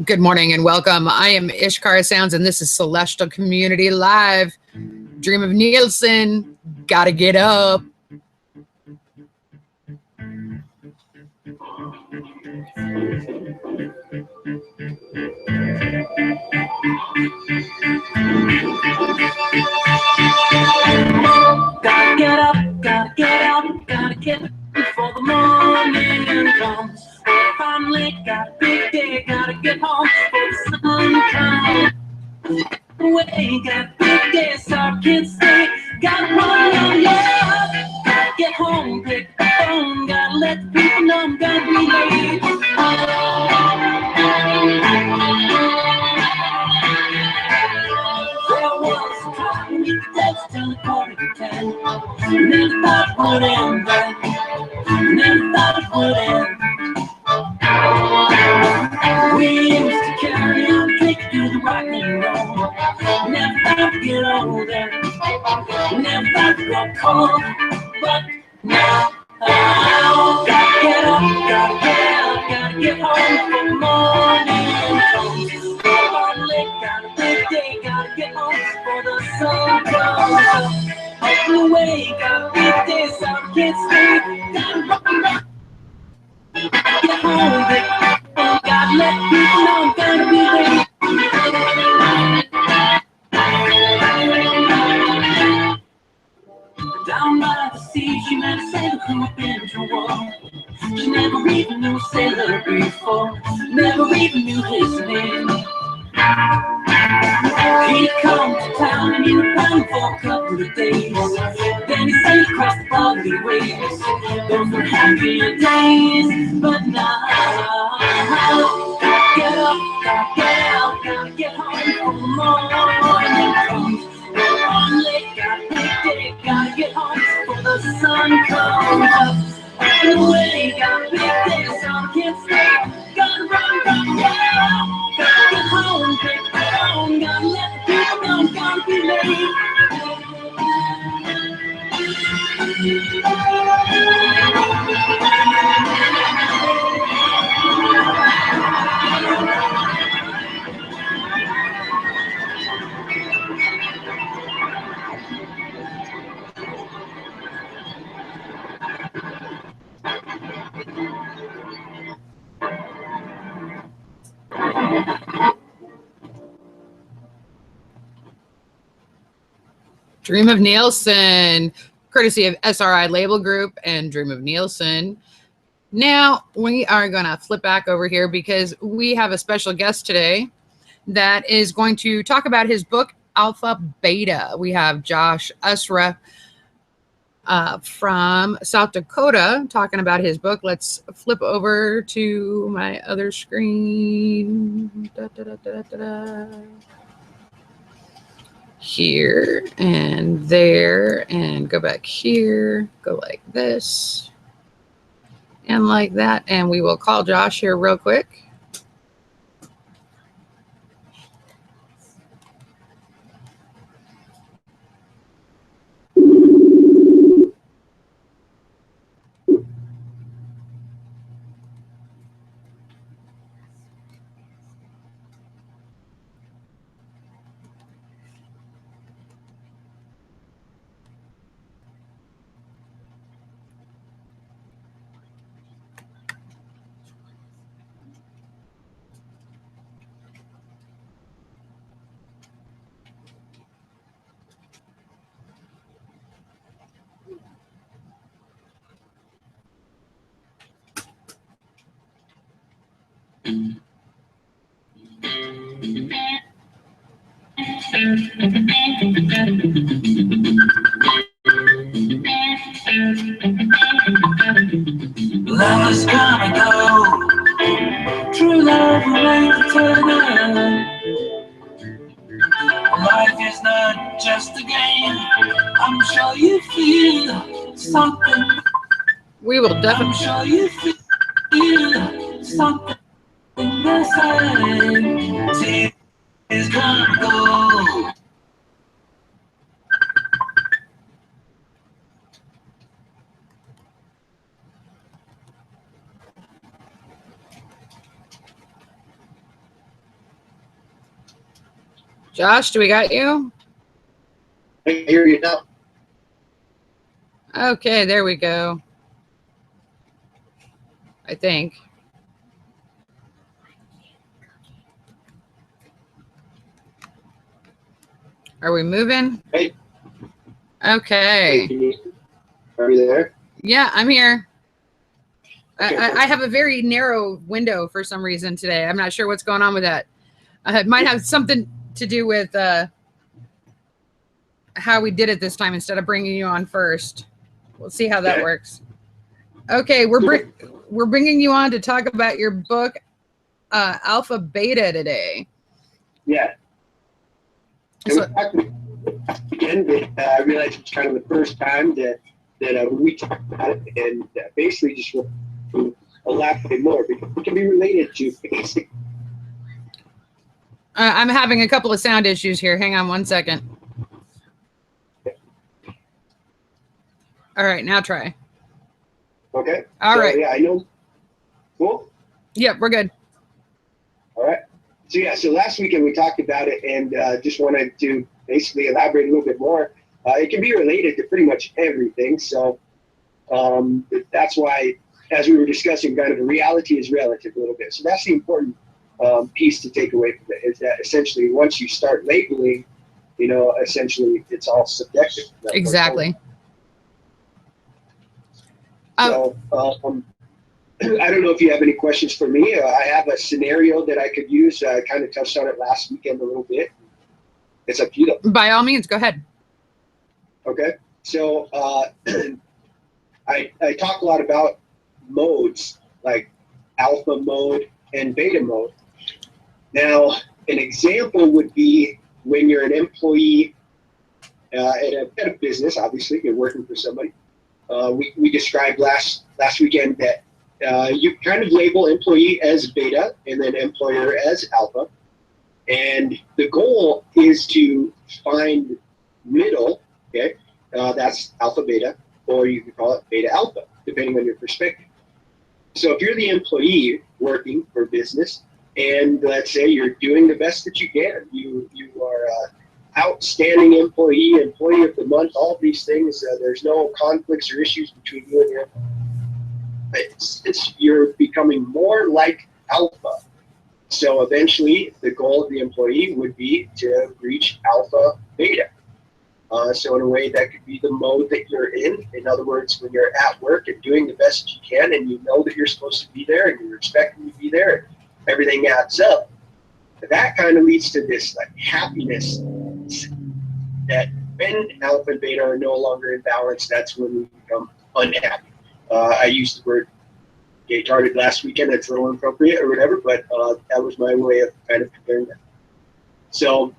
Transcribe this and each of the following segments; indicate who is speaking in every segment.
Speaker 1: Good morning and welcome. I am Ishkara Sounds, and this is Celestial Community Live. Dream of Nielsen, gotta get up.
Speaker 2: Gotta get up, gotta get out, gotta get up before the morning comes. If I'm late, got a big day, gotta get home before the sun comes. Away, got a big day, so I can't stay. Gotta run, yeah. Gotta get home, pick the phone, gotta let the people know I'm gonna be late. There was a time you could dance till 10:45. Never thought it would end then. Never thought it would end. We used to carry on, take to the rock and roll. Never thought to get older. Never thought to grow cold. But now, gotta get up, gotta get out, gotta get home before the morning comes. If I'm late, got a big day, gotta get home before the sun comes up. Up and away, got a big day, so I can't stay. Gotta run, get home, big day. Gotta let people know I'm gonna be late. Down by the sea, she met a sailor who had been to war. She never even knew a sailor before, never even knew his name. He'd come to town and he'd been for a couple of days. Then he sailed across the lovely waves. Those were happier days, but now gotta get up, gotta get out, gotta get home before the morning comes. Well, I'm late, got a big day, gotta get home before the sun comes up. Up and away, got a big day, so I can't stay. Gotta run, gotta get home, take the phone, gotta let the people know I'm gonna be late.
Speaker 1: Dream of Nielsen, courtesy of SRI Label Group and Dream of Nielsen. Now we are going to flip back over here because we have a special guest today that is going to talk about his book, Alpha Beta. We have Josh Usera from South Dakota talking about his book. Let's flip over to my other screen. Here and there, and go back here, go like this and like that, and we will call Josh here real quick.
Speaker 2: Lovers come and go. True love will make eternal. Life is not just a game. I'm sure you feel something.
Speaker 1: We will definitely.
Speaker 2: I'm sure you feel something the same. Tears come and go.
Speaker 1: Josh, do we got you?
Speaker 3: I hear you now.
Speaker 1: Okay, there we go. I think. Are we moving?
Speaker 3: Hey.
Speaker 1: Okay.
Speaker 3: Are you there?
Speaker 1: Yeah, I'm here.
Speaker 3: Okay.
Speaker 1: I have a very narrow window for some reason today. I'm not sure what's going on with that. It might have something to do with how we did it this time instead of bringing you on first. We'll see how that works. Okay, we're bringing you on to talk about your book, Alpha Beta, today.
Speaker 3: Yeah.
Speaker 1: So,
Speaker 3: Again, I realized it's kind of the first time that we talked about it, and basically just want to elaborate more because it can be related to basic.
Speaker 1: I'm having a couple of sound issues here. Hang on one second. All right, now try.
Speaker 3: Okay.
Speaker 1: All right.
Speaker 3: Yeah, I know. Cool.
Speaker 1: Yep, we're good.
Speaker 3: All right. So last weekend we talked about it, and just wanted to basically elaborate a little bit more. It can be related to pretty much everything. So that's why, as we were discussing, kind of reality is relative a little bit. So that's the important piece to take away from it, is that essentially once you start labeling, essentially it's all subjective.
Speaker 1: Exactly.
Speaker 3: So I don't know if you have any questions for me. I have a scenario that I could use. I kind of touched on it last weekend a little bit. It's up to you though.
Speaker 1: By all means, go ahead.
Speaker 3: Okay. So I talk a lot about modes, like alpha mode and beta mode. Now, an example would be when you're an employee at a business. Obviously, you're working for somebody. We described last weekend that you kind of label employee as beta and then employer as alpha. And the goal is to find middle, okay? That's alpha beta, or you can call it beta alpha, depending on your perspective. So if you're the employee working for business, and let's say you're doing the best that you can, you are outstanding employee of the month, all of these things, there's no conflicts or issues between you and your employee. You're becoming more like alpha. So eventually the goal of the employee would be to reach alpha beta. So in a way that could be the mode that you're in. In other words, when you're at work and doing the best you can and you know that you're supposed to be there and you're expecting to be there and everything adds up, that kind of leads to this like happiness that when alpha and beta are no longer in balance, that's when we become unhappy. I used the word gay-tarded last weekend. That's a little inappropriate or whatever, but that was my way of kind of comparing that. So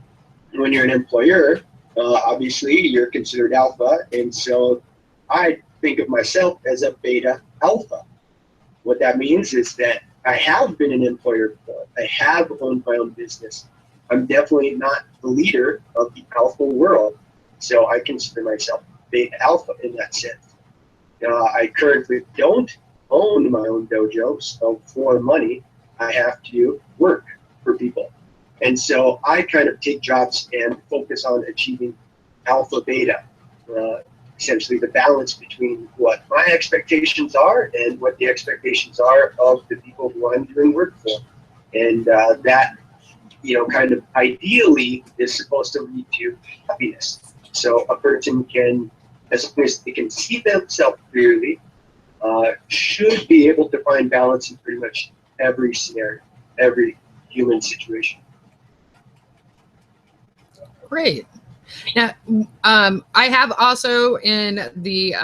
Speaker 3: when you're an employer, obviously you're considered alpha, and so I think of myself as a beta alpha. What that means is that I have been an employer before. I have owned my own business. I'm definitely not the leader of the alpha world, so I consider myself beta alpha in that sense. I currently don't own my own dojo, so for money, I have to work for people. And so I kind of take jobs and focus on achieving alpha beta, essentially the balance between what my expectations are and what the expectations are of the people who I'm doing work for. And that, kind of ideally is supposed to lead to happiness. So a person can, as long as they can see themselves clearly, should be able to find balance in pretty much every scenario, every human situation.
Speaker 1: Great. Now, I have also in the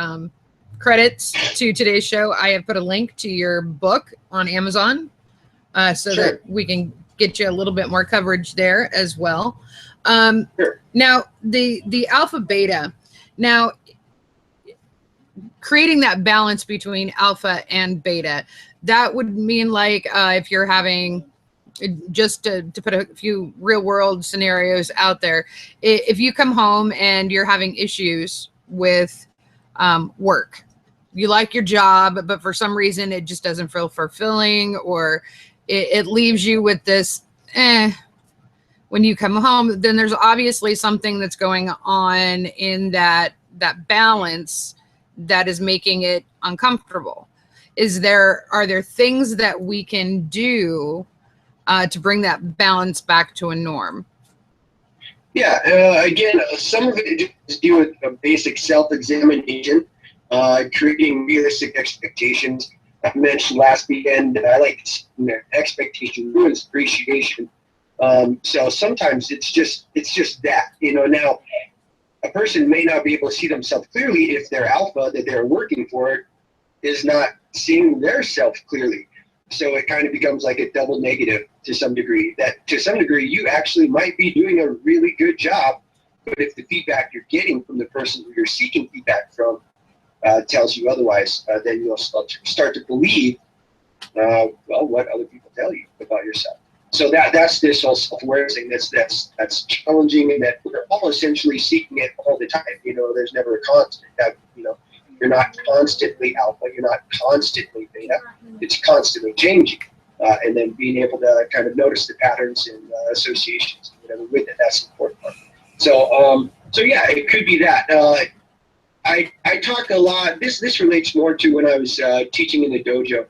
Speaker 1: credits to today's show, I have put a link to your book on Amazon, so
Speaker 3: Sure.
Speaker 1: that we can get you a little bit more coverage there as well.
Speaker 3: Sure.
Speaker 1: Now, the alpha beta. Now, creating that balance between alpha and beta, that would mean like if you're having, just to put a few real world scenarios out there, if you come home and you're having issues with work, you like your job, but for some reason it just doesn't feel fulfilling, or it leaves you with this when you come home, then there's obviously something that's going on in that balance that is making it uncomfortable. Are there things that we can do to bring that balance back to a norm?
Speaker 3: Yeah, again, some of it is due with a basic self-examination, creating realistic expectations. I mentioned last weekend that I like expectation ruins appreciation. So sometimes it's just that, now a person may not be able to see themselves clearly if their alpha that they're working for is not seeing their self clearly. So it kind of becomes like a double negative to some degree, that to some degree you actually might be doing a really good job, but if the feedback you're getting from the person who you're seeking feedback from tells you otherwise, then you'll start to believe, what other people tell you about yourself. So that's this whole self-awareness thing that's challenging, and that we're all essentially seeking it all the time. There's never a constant. You're not constantly alpha, you're not constantly beta. It's constantly changing, and then being able to kind of notice the patterns and associations and whatever with it. That's the important part. So yeah, it could be that. I talk a lot. This relates more to when I was teaching in the dojo.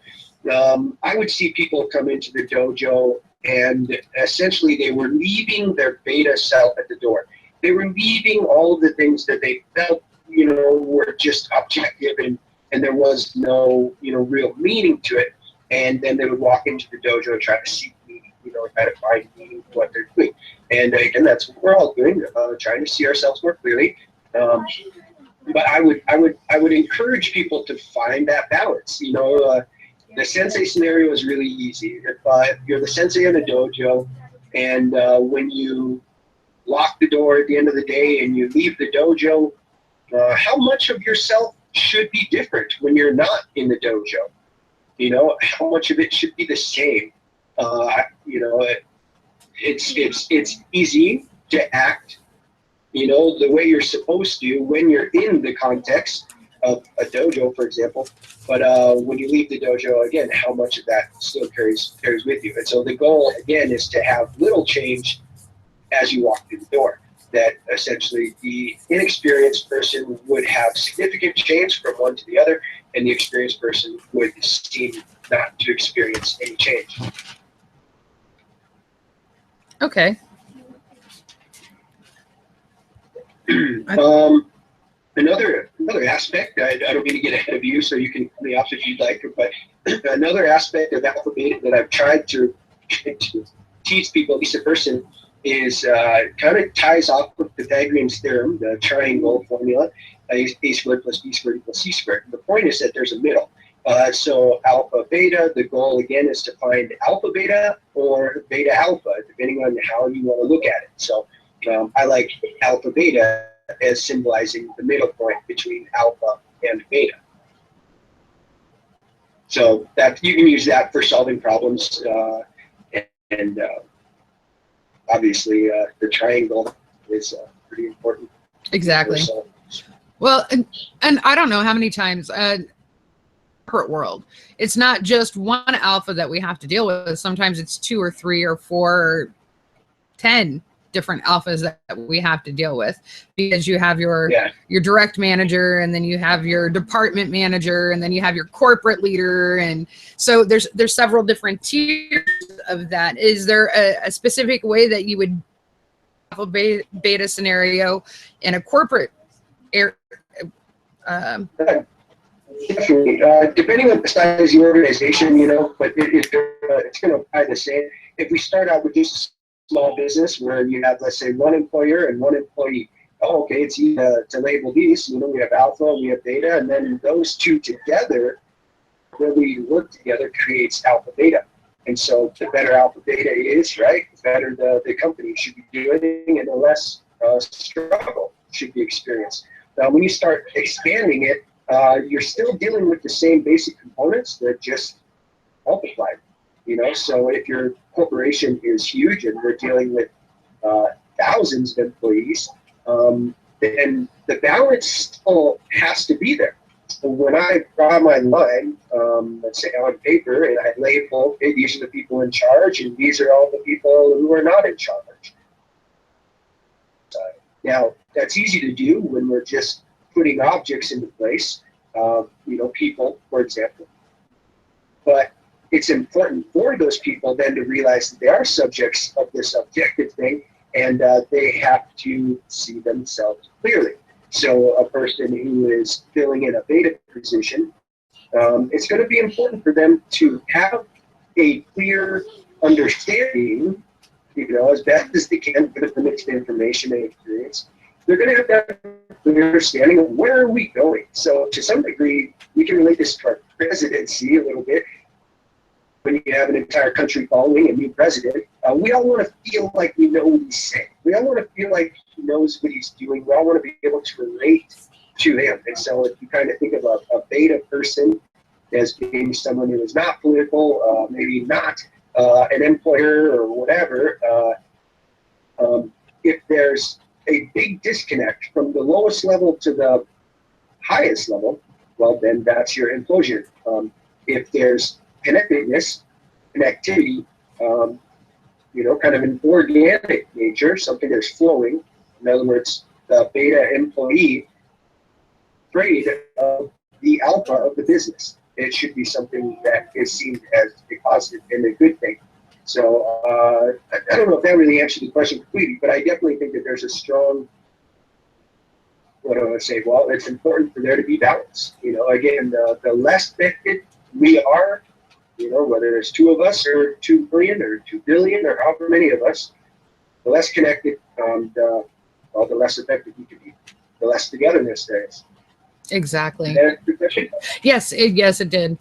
Speaker 3: I would see people come into the dojo, and essentially they were leaving their beta self at the door. They were leaving all of the things that they felt, were just objective, and there was no, real meaning to it. And then they would walk into the dojo and try to seek meaning, try to find meaning in what they're doing. And that's what we're all doing, trying to see ourselves more clearly. But I would encourage people to find that balance. The sensei scenario is really easy. If you're the sensei in a dojo, and when you lock the door at the end of the day and you leave the dojo, how much of yourself should be different when you're not in the dojo? How much of it should be the same? It's easy to act, the way you're supposed to when you're in the context of a dojo, for example. But when you leave the dojo, again, how much of that still carries with you? And so the goal, again, is to have little change as you walk through the door. That essentially the inexperienced person would have significant change from one to the other, and the experienced person would seem not to experience any change.
Speaker 1: Okay.
Speaker 3: Another aspect, I don't mean to get ahead of you, so you can the opposite if you'd like, but another aspect of alpha beta that I've tried to teach people, at least a person, is kind of ties off with Pythagorean's theorem, the triangle formula, a squared plus b squared equals c squared. The point is that there's a middle. So alpha beta, the goal again is to find alpha beta or beta alpha, depending on how you want to look at it. So I like alpha beta as symbolizing the middle point between alpha and beta. So that you can use that for solving problems, and obviously the triangle is pretty important.
Speaker 1: Exactly. Well, and I don't know how many times corporate world, it's not just one alpha that we have to deal with. Sometimes it's 2 or 3 or 4 or 10 different alphas that we have to deal with, because you have your direct manager, and then you have your department manager, and then you have your corporate leader, and so there's several different tiers of that. Is there a specific way that you would have a beta scenario in a corporate area?
Speaker 3: Definitely, depending on the size of the organization, but it's going to apply the same. If we start out with just small business where you have, let's say, one employer and one employee. Oh, okay, it's easy to label these. You know, we have alpha, we have beta, and then those two together, really work together, creates alpha beta. And so the better alpha beta is, right, the better the company should be doing, and the less struggle should be experienced. Now, when you start expanding it, you're still dealing with the same basic components. They're just multiplied. You know, so if your corporation is huge and we're dealing with thousands of employees, then the balance still has to be there. When I draw my line, let's say on paper, and I label, okay, these are the people in charge, and these are all the people who are not in charge. Now, that's easy to do when we're just putting objects into place, you know, people, for example. But it's important for those people then to realize that they are subjects of this objective thing, and they have to see themselves clearly. So a person who is filling in a beta position, it's going to be important for them to have a clear understanding, you know, as best as they can, give them mixed information and experience. They're going to have that clear understanding of where are we going. So to some degree, we can relate this to our presidency a little bit. When you have an entire country following a new president, we all want to feel like we know what he's saying. We all want to feel like he knows what he's doing. We all want to be able to relate to him. And so if you kind of think of a beta person as being someone who is not political, maybe not an employer or whatever, if there's a big disconnect from the lowest level to the highest level, well, then that's your implosion. If there's connectedness, connectivity, you know, kind of an organic nature, something that's flowing. In other words, the beta employee afraid of the alpha of the business. It should be something that is seen as a positive and a good thing. So I don't know if that really answered the question completely, but I definitely think that there's a strong, what do I say? Well, it's important for there to be balance. You know, again, the less connected we are, you know, whether there's two of us or 2 billion or 2 billion or however many of us, the less connected, well, the less effective we can be, the less togetherness there is.
Speaker 1: Exactly. Yes, it did.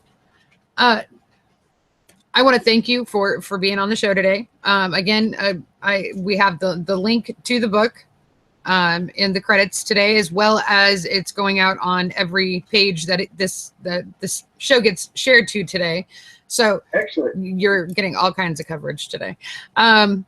Speaker 1: I want to thank you for being on the show today. Again, we have the link to the book in the credits today, as well as it's going out on every page that this show gets shared to today. So excellent. You're getting all kinds of coverage today. Awesome.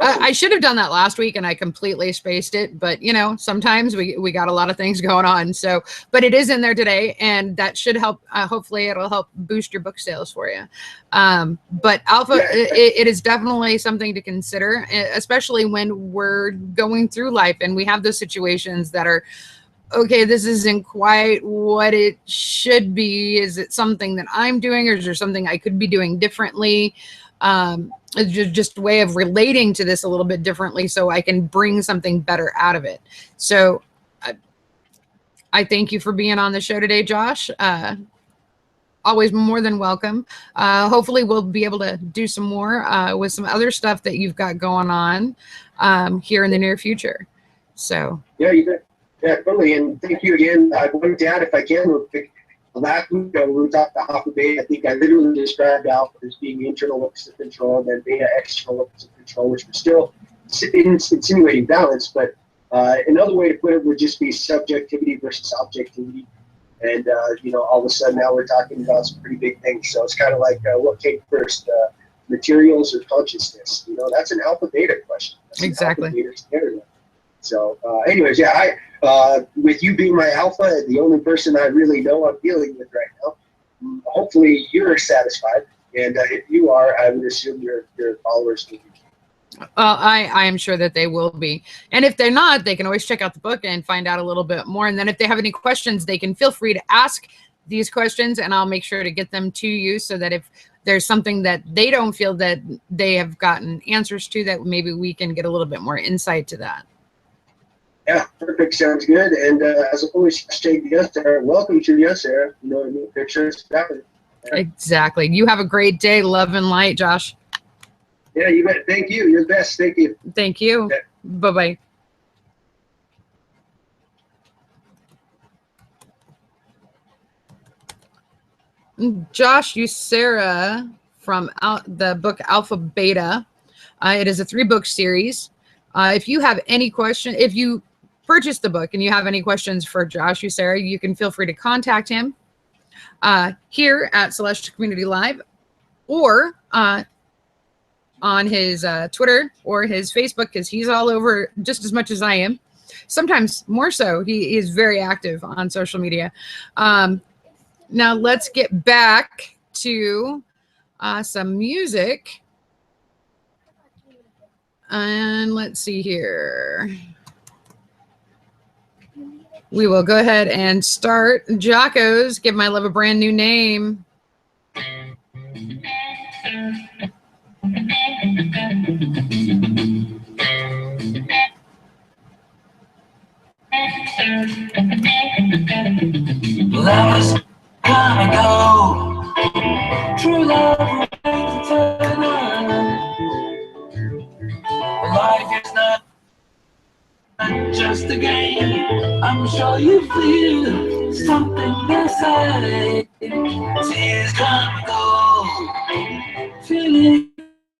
Speaker 1: I should have done that last week and I completely spaced it, but you know, sometimes we got a lot of things going on. So, but it is in there today, and that should help. Hopefully it'll help boost your book sales for you. But alpha, it is definitely something to consider, especially when we're going through life and we have those situations that are, okay, this isn't quite what it should be. Is it something that I'm doing, or is there something I could be doing differently? Just a way of relating to this a little bit differently so I can bring something better out of it. So I thank you for being on the show today, Josh. Always more than welcome. Hopefully we'll be able to do some more with some other stuff that you've got going on here in the near future. So
Speaker 3: yeah, you bet. Yeah, totally. And thank you again. I want to add, if I can, last week when we talked about alpha beta, I think I literally described alpha as being internal locus of control, and then beta external locus of control, which was still insinuating balance. But another way to put it would just be subjectivity versus objectivity. And you know, all of a sudden now we're talking about some pretty big things. So it's kind of like what came first, materials or consciousness? You know, that's an alpha beta question. That's
Speaker 1: exactly.
Speaker 3: Alpha beta together. So anyways, yeah, with you being my alpha, the only person I really know I'm dealing with right now, hopefully you're satisfied. And if you are, I would assume your followers will be.
Speaker 1: Well, I am sure that they will be. And if they're not, they can always check out the book and find out a little bit more. And then if they have any questions, they can feel free to ask these questions, and I'll make sure to get them to you so that if there's something that they don't feel that they have gotten answers to, that maybe we can get a little bit more insight to that.
Speaker 3: Yeah, perfect. Sounds good. And as always, Usera, welcome to Usera. You know, new pictures. Yeah.
Speaker 1: Exactly. You have a great day. Love and light, Josh.
Speaker 3: Yeah, you bet. Thank you. You're the best. Thank you.
Speaker 1: Thank you.
Speaker 3: Okay.
Speaker 1: Bye-bye. Josh Usera from the book Alpha Beta. It is a 3-book series. If you have any question, if you purchase the book and you have any questions for Josh Usera, you can feel free to contact him here at Celestial Community Live, or on his Twitter or his Facebook, because he's all over just as much as I am. Sometimes more so. He is very active on social media. Now let's get back to some music. And let's see here. We will go ahead and start Jocko's Give My Love a Brand New Name.
Speaker 2: Lovers come and go. True love remains eternal. Life is not just a game. I'm sure you feel something to say. Tears come and go. Feeling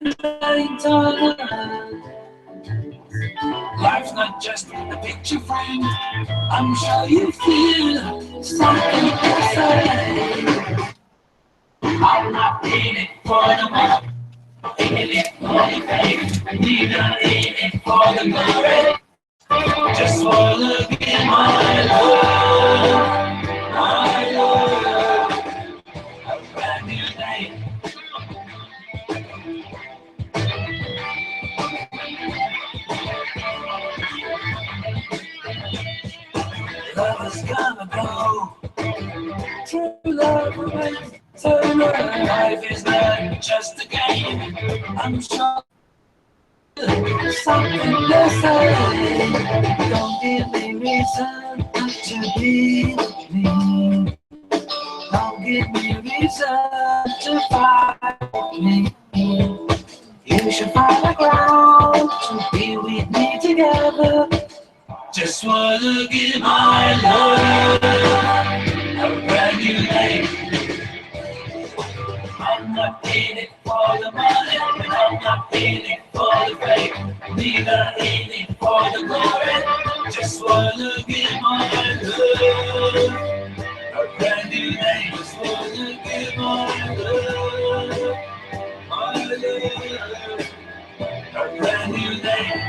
Speaker 2: eternal. Life's not just a picture frame. I'm sure you feel something to say. I'm not in it for the money, in it for the fame, neither in it for the glory. Just wanna give my love, a brand new day. Lovers come and go. True love remains eternal. Life is not just a game. I'm sure something to say. Don't give me reason not to be with me. Don't give me reason to fight with me. You should find a ground to be with me together. Just wanna give my love a brand new name. I'm not in it for the money, and I'm not in it for the fame, neither in it for the glory. Just wanna give my love a brand new name. Just wanna give my love a brand new name.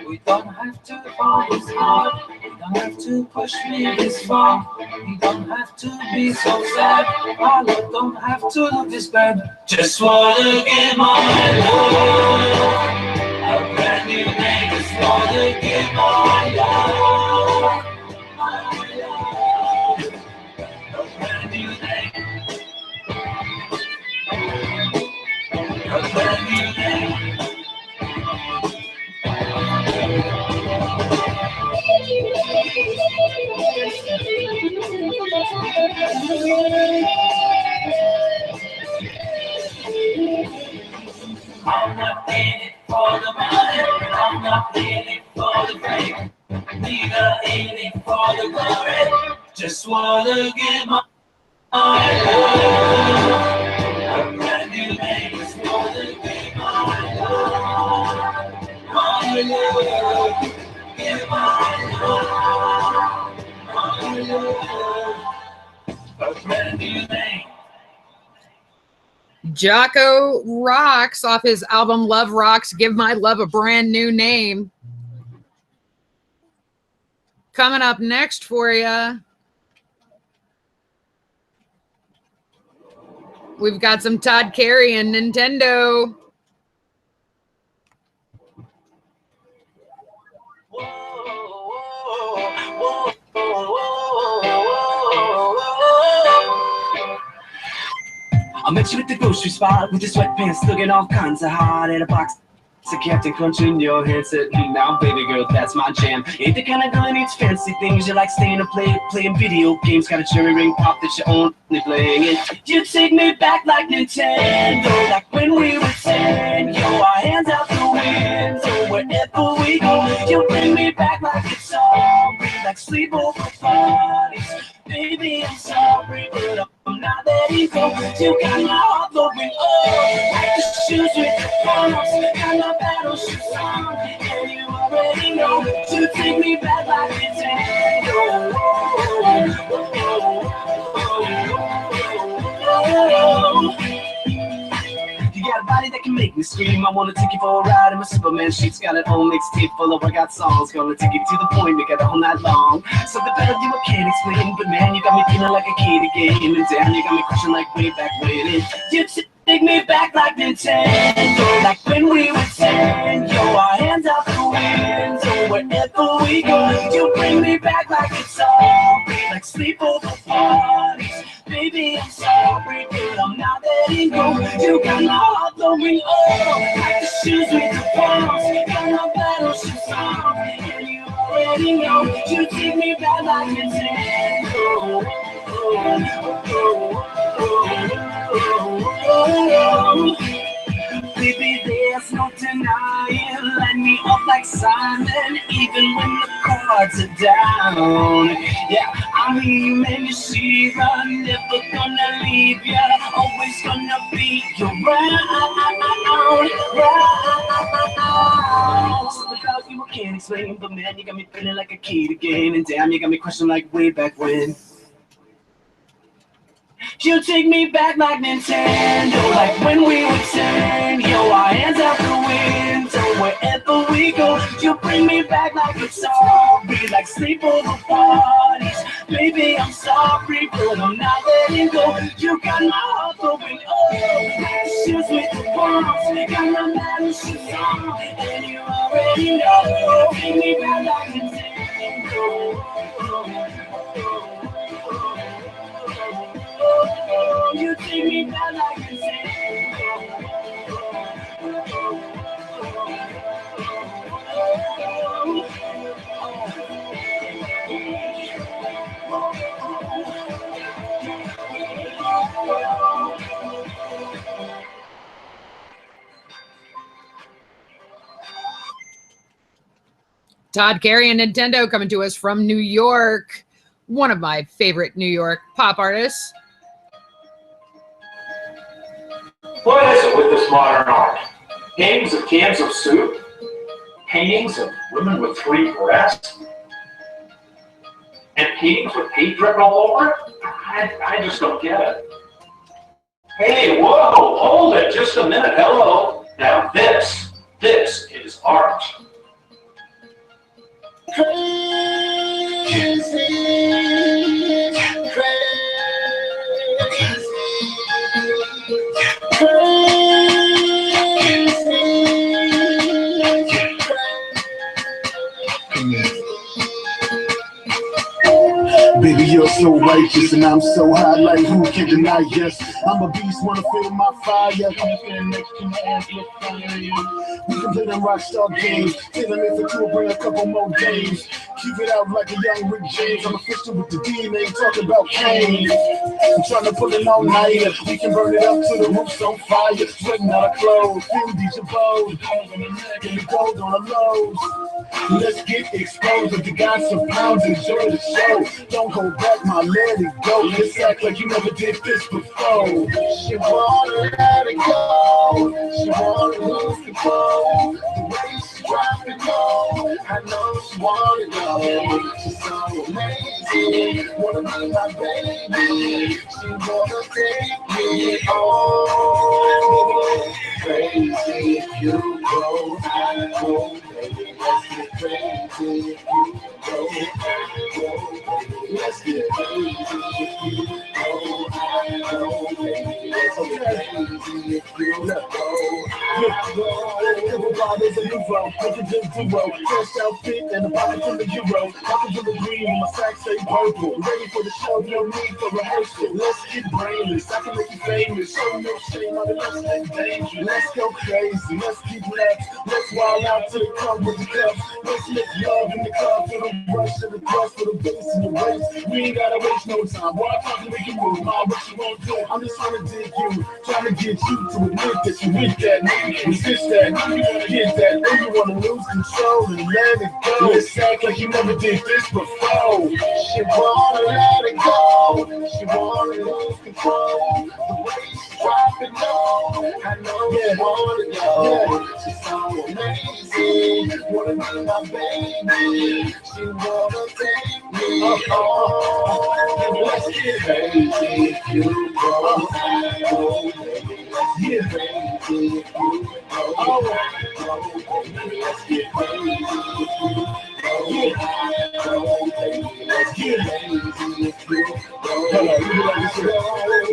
Speaker 2: We don't have to fight this hard. We don't have to push me this far. We don't have to be so sad. Our love don't have to look this bad. Just wanna give my love a brand new name. Just wanna give my love a brand new name. A brand new name. I'm not in it for the money, I'm not in it for the fame, neither in it for the glory. Just wanna give my love a brand new name. Just wanna give my love, give my love a brand new name.
Speaker 1: Jocko rocks off his album Love Rocks, Give My Love a Brand New Name. Coming up next for you, we've got some Todd Carey and Nintendo.
Speaker 2: I met you at the grocery spot with your sweatpants looking all kinds of hot in a box. So Captain Crunch in your head said, now baby girl, that's my jam. Ain't the kind of girl that needs fancy things. You like staying up late, playing video games. Got a cherry ring pop that you only playing it. You take me back like Nintendo, like when we were 10. Yo, our hands out the window, wherever we go. You bring me back like it's all like sleepover parties. Baby, I'm sorry, but I'm not letting go. You got my heart going, oh, like the shoes with the pumps. Got my battle shoes on, and you already know. You take me back like Nintendo. You got a body that can make me scream. I wanna take you for a ride in my Superman sheets. Got an old mixtape full of workout songs. Gonna take you to the point, make it all night long. Something better you I can't explain, but man, you got me feeling like a kid again. And damn, you got me crushing like way back when. And you take me back like Nintendo, like when we were 10. Yo, our hands out the window, wherever we go. You bring me back like it's all like sleepover parties. Baby, I'm sorry, but I'm not letting go. You got my heart going, oh, like the shoes with the pumps. Got my battle shoes on, and you already know. You take me back like Nintendo. Baby, there's no denying. Light me up like Simon, even when the cards are down. Yeah, I'm human, you see, I'm never gonna leave ya. Always gonna be around. Something about you I can't explain, but man, you got me feeling like a kid again. And damn, you got me questioning like way back when. You take me back like Nintendo, like when we were 10. Yo, our hands out the window, wherever we go. You bring me back like it's all be like sleepover parties. Baby, I'm sorry, but I'm not letting go. You got my heart going, oh, like the shoes with the pumps. Got my metal shoes on, and you already know. Take me back like Nintendo. You take me back like a
Speaker 1: Todd Carey and Nintendo coming to us from New York. One of my favorite New York pop artists.
Speaker 4: What is it with this modern art? Paintings of cans of soup? Paintings of women with 3 breasts? And paintings with paint dripping all over it? I just don't get it. Hey, whoa, hold it just a minute, hello. Now this is art.
Speaker 5: Baby, you're so righteous and I'm so high, like who can deny? Yes, I'm a beast, wanna feel my fire. Come stand next to my ass, look fire. We can play them rockstar games. Tell them if it's bring a couple more days. Keep it out like a young Rick James. I'm official with the DNA, talking about Kane. I'm trying to pull it all night. We can burn it up till the roof's on fire. Sweating out our clothes, feel these abode. Gold on the neck and the gold on the lows. Let's get exposed. If you got some pounds, enjoy the show. Don't hold back, my let it go. Let's act like you never did this before. She wanna let it go. She wanna lose control. The way she dropped it low, I know she wanna go. She's so amazing. Wanna be my baby. She wanna take me home. Crazy if you go, I go. Baby, let's get crazy if you go. Let's get crazy if you go. I go. Baby, let's get crazy if Couple bottles of Euro, make a good duo. Fresh outfit and a pocket full of Euro. Pocket full of green, and my sack stay purple. Ready for the show, no need for rehearsal. Let's get brainless, I can make you famous. Show no shame on the less than dangerous. Let's go crazy, let's keep nuts. Let's wild out to the club with the cups. Let's make love in the club for the rush of the thrust for the bass and the race. We ain't gotta waste no time. Why talking we can move? Mom, what you won't do? I'm just trying to dig you, trying to get you to admit that you with that. Resist that, you wanna get that, or you wanna lose control and let it go. Let's act like you never did this before. She wanna let it go, she wanna lose control. The way she's dropping low, I know you wanna go. She's so amazing, wanna be my baby. She wanna take me home. Let's get crazy if you go. Let's get crazy if you go. Let's get crazy if you go. Let's get crazy if you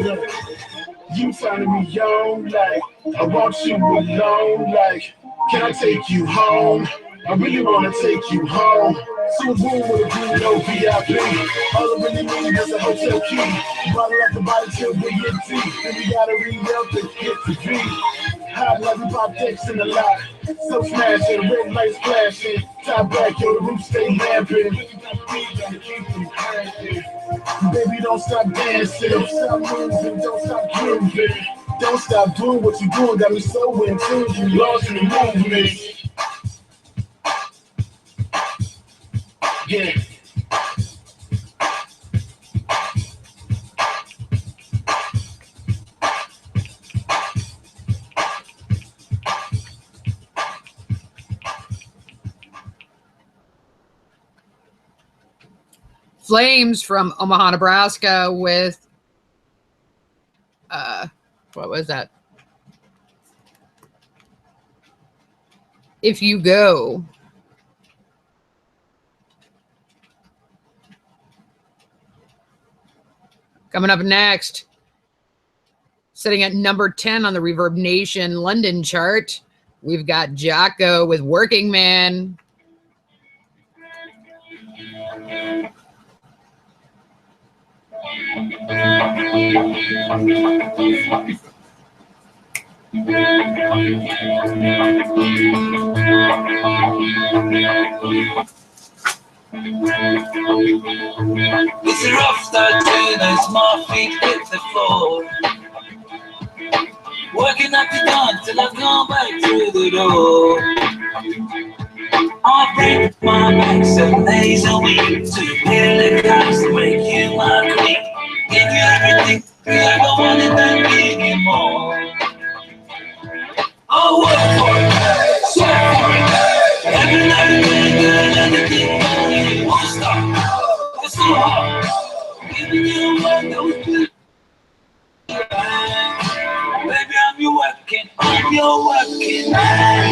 Speaker 5: go. You turning me on like I want you alone. Like, can I take you home? I really wanna take you home. So boom with a blue, no VIP. All I really need is a hotel key. Bottle up the body till we get deep. Then we gotta re-up and hit the beat. Hot like we pop decks in the lot. So smashing, red lights flashing. Top back, yo, the roof stay lamping. Baby, don't stop dancing. Don't stop moving, don't stop grooving. Don't stop doing what you doing. Got me so in tune, you lost in the movement. Yeah.
Speaker 1: Flames from Omaha, Nebraska with what was that? If You Go. Coming up next, sitting at number 10 on the Reverb Nation London chart, we've got Jocko with Working Man.
Speaker 2: It's a rough start to as my feet hit the floor. Working up the dawn till I come back through the door. I break my back 7 days a week to pay the cost to make you my queen. Give you everything, you ever wanted, then give you more. I'll work for it, sweat for it. Every night and day, girl, anything for you. Won't stop, it's so hard. Giving you what those people. Baby, I'm your working man.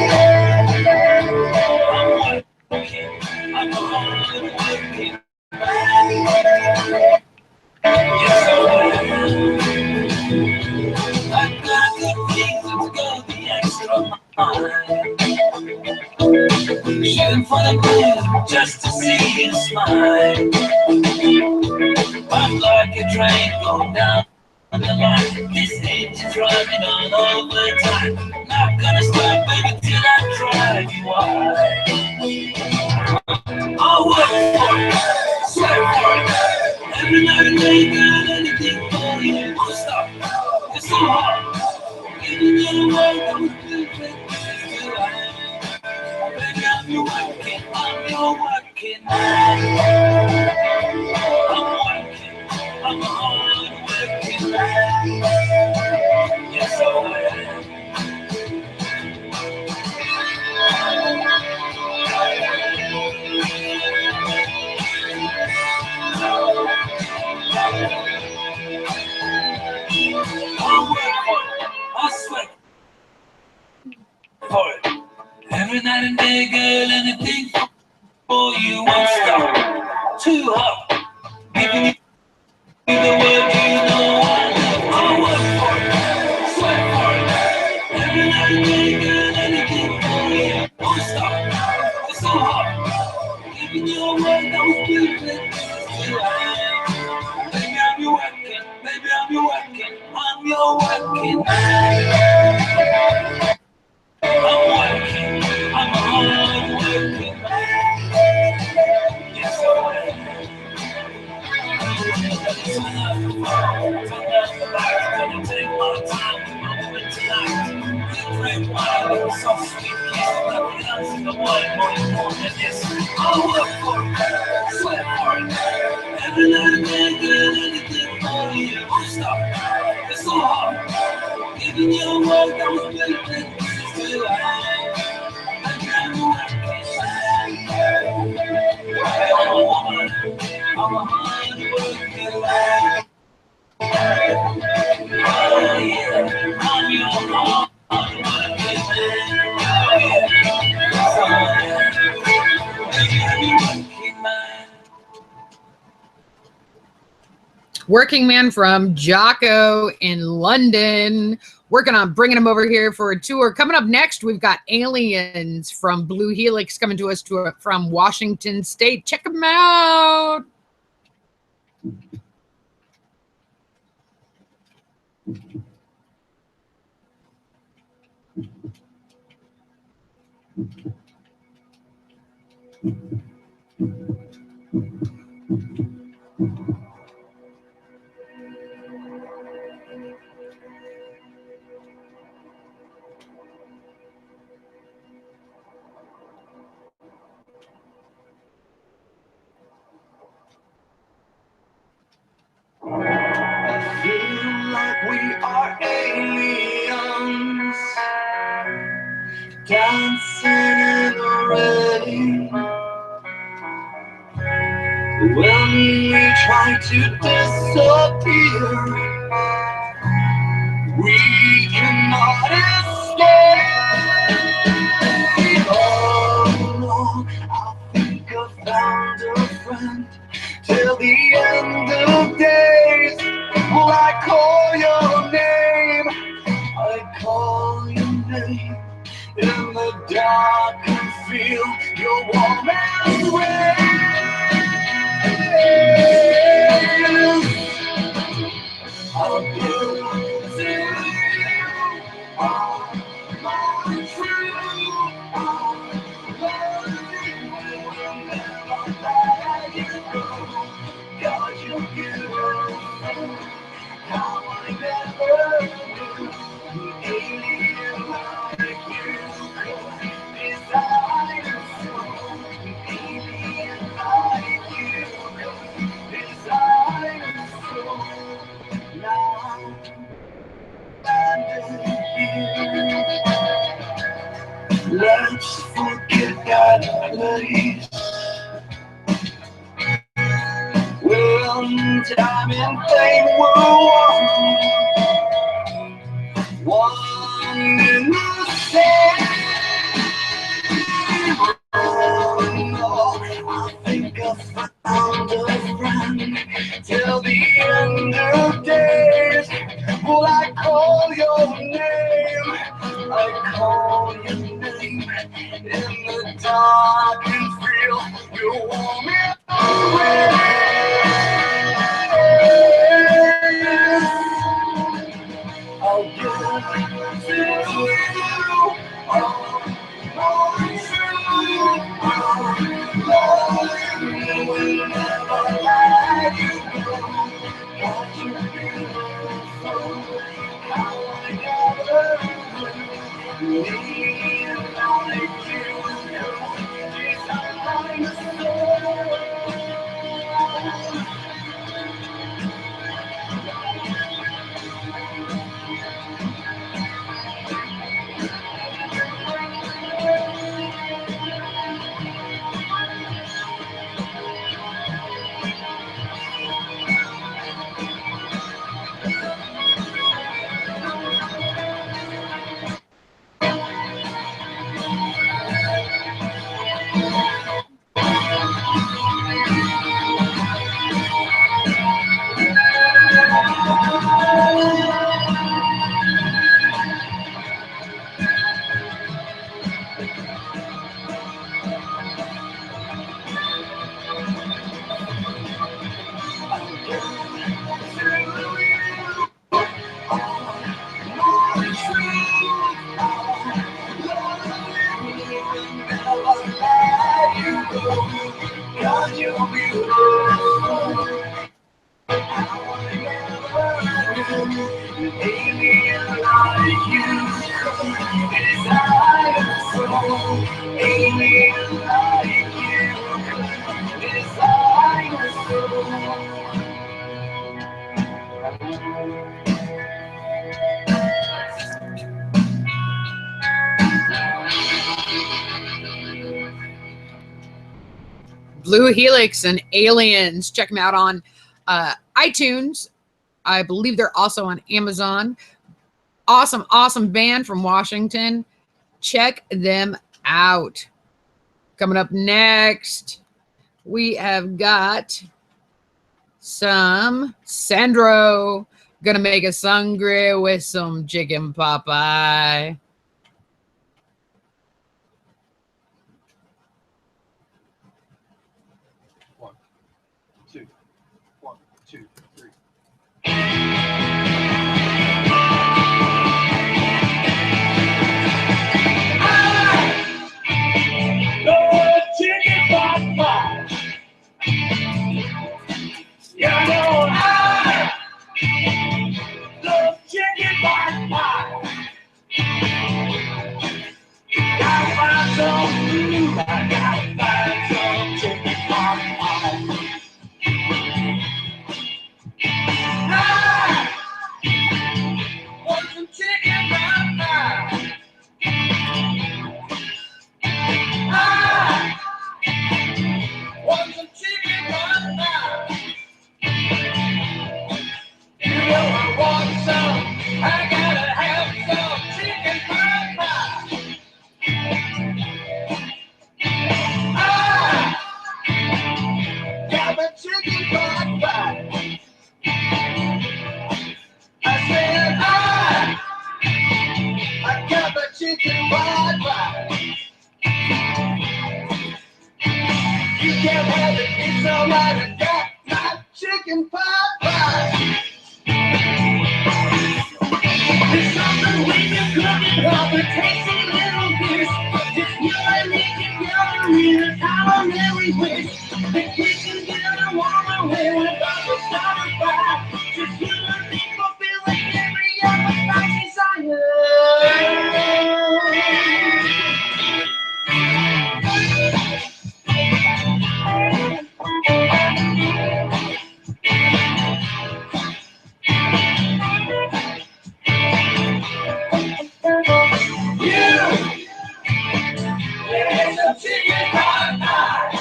Speaker 2: I'm working, I'm a hard working man. Yes, I am. I got good things to go the extra mile. Shooting for the moon just to see you smile. I'm like a train going down the line. This engine's running on overtime. Not gonna stop, baby, till I drive you wild. I'll work for it, sweat for it. Every night and day, girl, anything for you. Won't stop, it's so hard. Giving you the world that was good for you. Baby, I'm your working man. I'm a hard working man. Yes, I am. I work for it, I sweat for it. Every night and day, girl, anything for you. Won't stop, too hot. Giving you the word you know I love. I work for it, sweat for it. won't stop. It's so hard. Giving you a word that was beautiful. Still I am. Baby, I'm your working. Baby, I'm your working. I'm your working man. I'm working. I'm a hard working man. Yes, I am. Take my time. I'm with tonight. Drink wine, it's so sweet. Nothing else in the world more than this. I'll work for it, sweat for it. Every night and day, doing anything for you. Won't stop. It's so hard. Giving you a word that was built in. Still I am. I'm working. I'm a woman. I'm a hard working man. I'm your hard working man.
Speaker 1: Working Man from Jocko in London. Working on bringing him over here for a tour. Coming up next, we've got Aliens from Blue Helix coming to us from Washington State. Check them out.
Speaker 2: I feel like we are aliens dancing in the rain. When we try to disappear, we cannot escape. Oh no, I think I found a friend. Till the end of days, will I call your name? I call your name in the dark and feel your warm embrace. I'll give to you all my true love. Will never let you go. God, you're beautiful. How I never knew an alien like you could desire so. An alien like you could desire so. Now I'm standing here. Let's forget that place. When time and fame were one in the same. Oh no, I think I found a friend. Till the end of days, will I call your name? I call your name in the dark and feel your warm embrace. I'll give to you all my true love. Will never let you go. God, you're beautiful. How I never knew me like you could desire so. 'cause you're beautiful. I wanna never an alien like you. Desire so alien like you. Desire so.
Speaker 1: Blue Helix and Aliens. Check them out on iTunes. I believe they're also on Amazon. Awesome, awesome band from Washington. Check them out. Coming up next, we have got some Sandro. Gonna make us hungry with some chicken Popeye.
Speaker 3: One, two, 3.
Speaker 2: No chicken Popeye. You know I love chicken Popeye. Gotta find some food. I gotta find some chicken Popeye. I want some chicken Popeye. I want some chicken Popeye. You know I want some. I gotta have some chicken Popeye. I got my chicken Popeye. I said I got my chicken Popeye. You can't have it, it's alright. I got my chicken Popeye. There's something when you cook it up, it takes a little bit. Just you and me together in a culinary wish. The kitchen dinner warm away without the start of fire. Just you and me fulfilling every appetite desire. There's some chicken Popeye.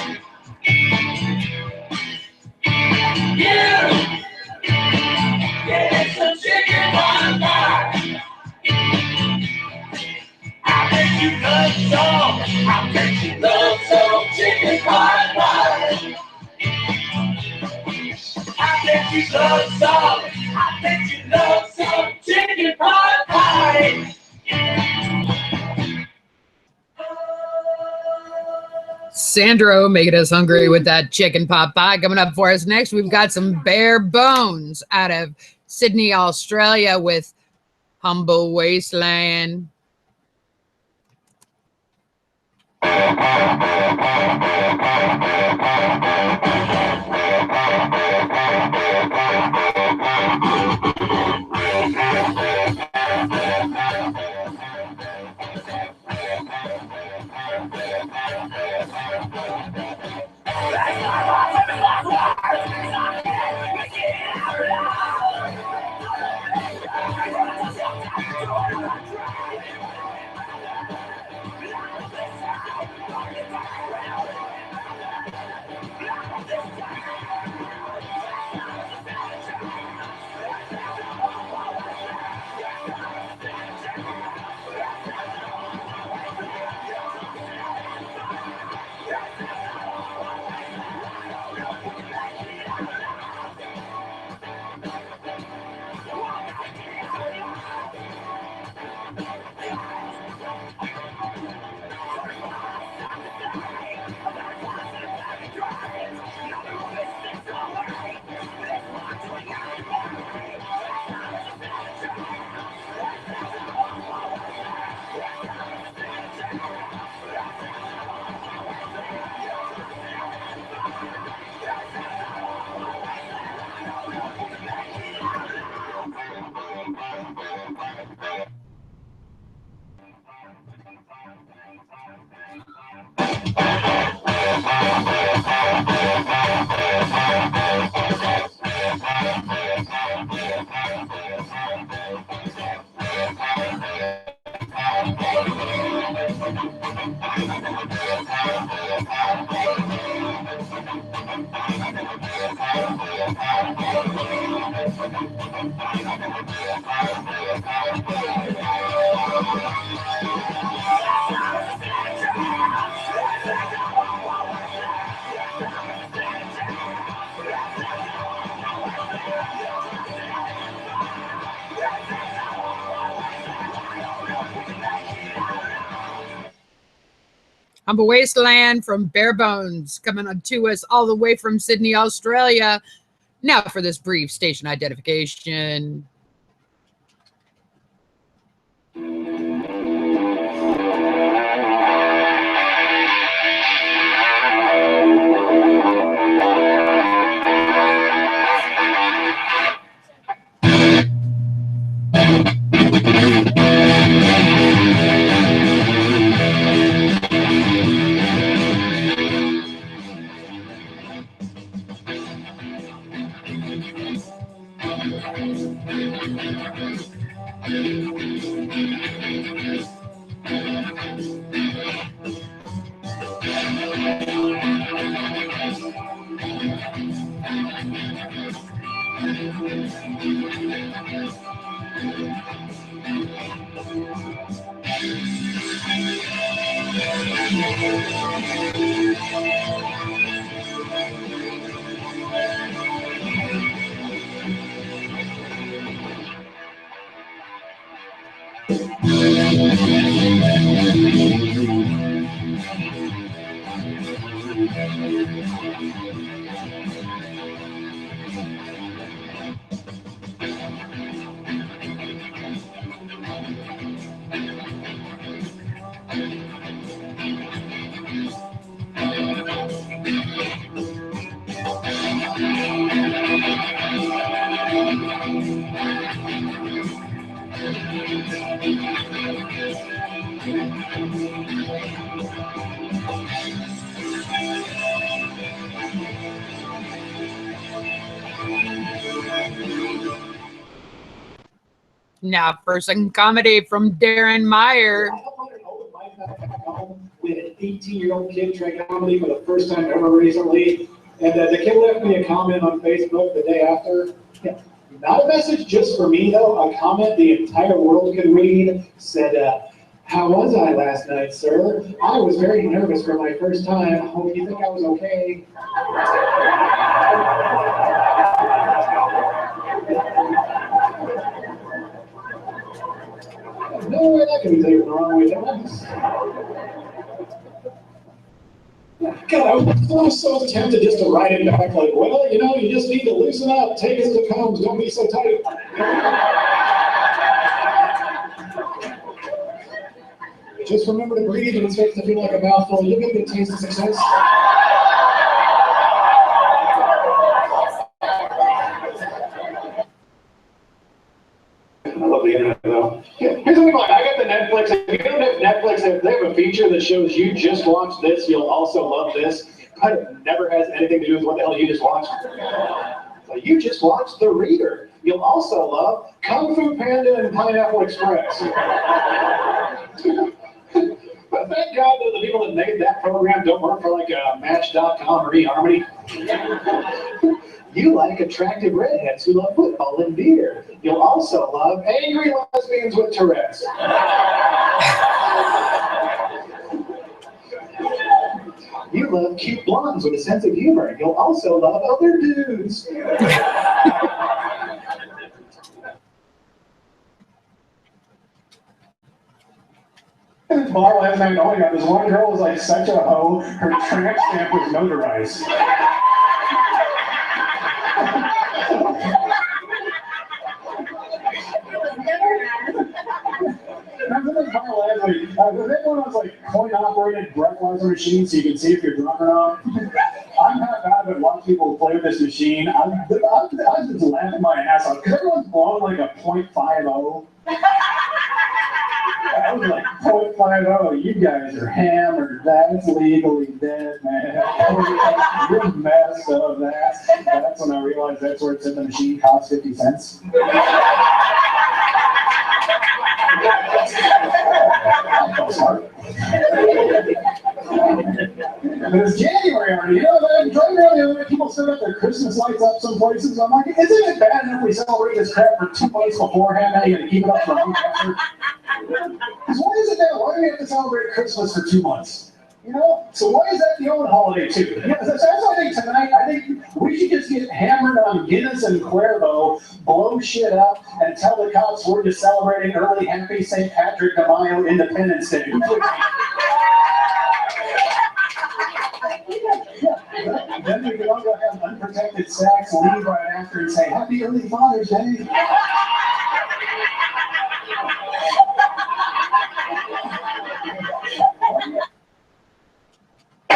Speaker 2: There's some chicken Popeye. I bet you love some. I bet you love some chicken Popeye. I bet you love some. I bet you love some chicken Popeye.
Speaker 1: Sandro making us hungry with that chicken pot pie. Coming up for us next, we've got some Bare Bones out of Sydney, Australia with Humble Wasteland. Humble Wasteland from Bare Bones coming on to us all the way from Sydney, Australia. Now for this brief station identification. Now for some comedy from Darrin Meyer.
Speaker 6: We had an 18-year-old kid try comedy for the first time ever recently, and the kid left me a comment on Facebook the day after. Not a message just for me, though. A comment the entire world could read. Said, "How was I last night, sir? I was very nervous for my first time. Hope you think I was okay." No way that can be taken the wrong way. God, I was so tempted just to write it back like, well, you know, you just need to loosen up, take it as it comes, don't be so tight. Just remember to breathe when it starts to feel like a mouthful. You'll get a good taste of success. I love the internet though. Here's the thing, like, I got the Netflix. If you don't have Netflix, if they have a feature that shows you just watched this, you'll also love this. But it never has anything to do with what the hell you just watched. Like, you just watched The Reader. You'll also love Kung Fu Panda and Pineapple Express. But thank God that the people that made that program don't work for like Match.com or eHarmony. You like attractive redheads who love football and beer. You'll also love angry lesbians with Tourette's. You love cute blondes with a sense of humor. You'll also love other dudes. At this bar last night, oh my God, this one girl was like such a hoe, her tramp stamp was notarized. Remember this bar last night? Was it one of those like coin-operated breathalyzer machines so you can see if you're drunk or not? I'm not bad, but watch people play with this machine. I was just laughing my ass off because everyone's blowing like a .50. I was like, 0.50, you guys are hammered. That's legally dead, man. You're messed up. That's when I realized that's where it's in the machine, costs 50 cents. But it's January already, you know, I'm driving around the other way, people set up their Christmas lights up some places. I'm like, isn't it bad enough we celebrate this crap for 2 months beforehand, now you gotta keep it up for a week after? Because why is it that? Why do we have to celebrate Christmas for 2 months? You know? So why is that the only holiday too? Yeah, that's what I think tonight. I think we should just get hammered on Guinness and Cuervo, blow shit up, and tell the cops we're just celebrating early happy St. Patrick de Mayo Independence Day. Then we can all go have unprotected sex, leave right after and say, Happy Early Father's Day. I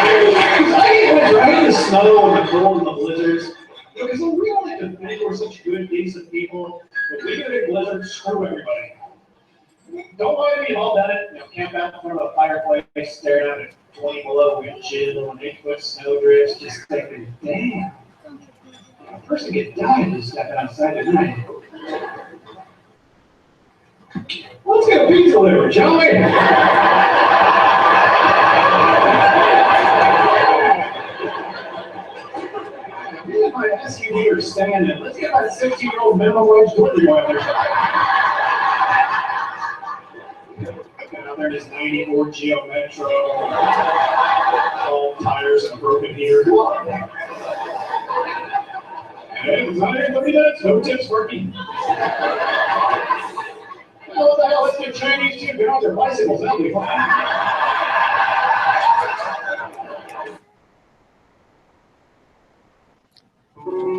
Speaker 6: hate the snow and the cold and the blizzards. Because we don't like to think we're such good, decent people. If we get a big blizzard, screw everybody. Don't mind me, you've all done it. You know, camp out in front of a fireplace, staring at it. 20 below wind chill and 8-foot snowdrifts, just thinking, damn, a person could die just stepping outside tonight. Let's get a pizza delivered, shall we? If I ask you who you're standing, let's get that 16-year-old minimum wage delivery boy there. There it is, 94 Geo Metro, all tires and broken heater. And it's not even 30 minutes, no tips working. What the hell, let's get Chinese too, get on their bicycles, that'll be fine.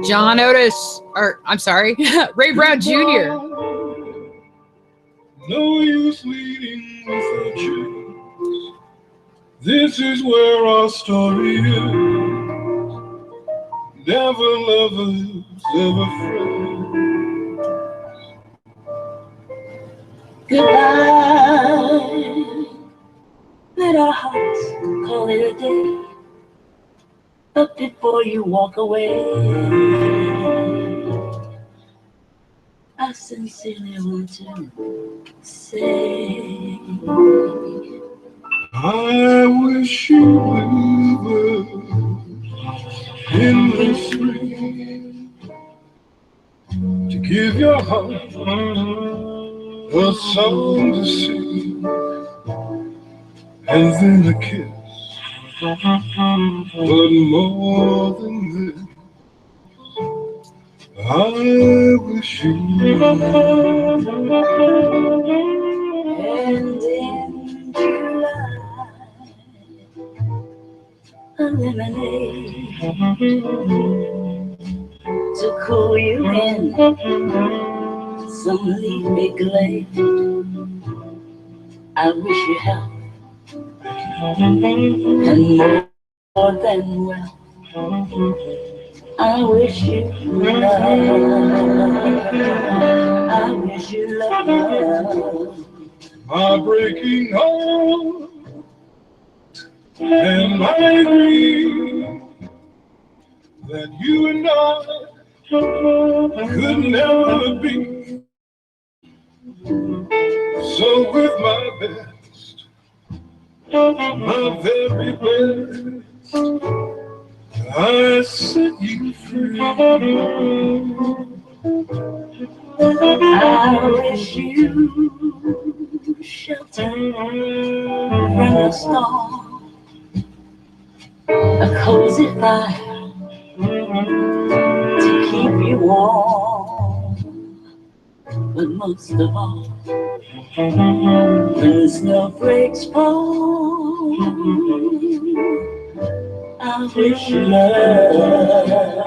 Speaker 1: John Otis, or I'm sorry, Ray Brown Jr.
Speaker 5: No use leading with a chase. This is where our story ends. Never lovers, ever friends.
Speaker 2: Goodbye. Let our hearts call it a day. But before you walk away, I sincerely want to say,
Speaker 5: I wish you were in the spring to give your heart a song to sing, and then a kiss. But more than this, I wish you
Speaker 2: and in July, a lemonade to cool you in some leafy glade. I wish you health and more than well. I wish you love. I wish you love.
Speaker 5: my breaking heart and my dream that you and I could never be. So with my best, my very best, I set you free.
Speaker 2: I wish you shelter from the storm, a cozy fire to keep you warm, but most of all, when snow breaks fall, I wish you love.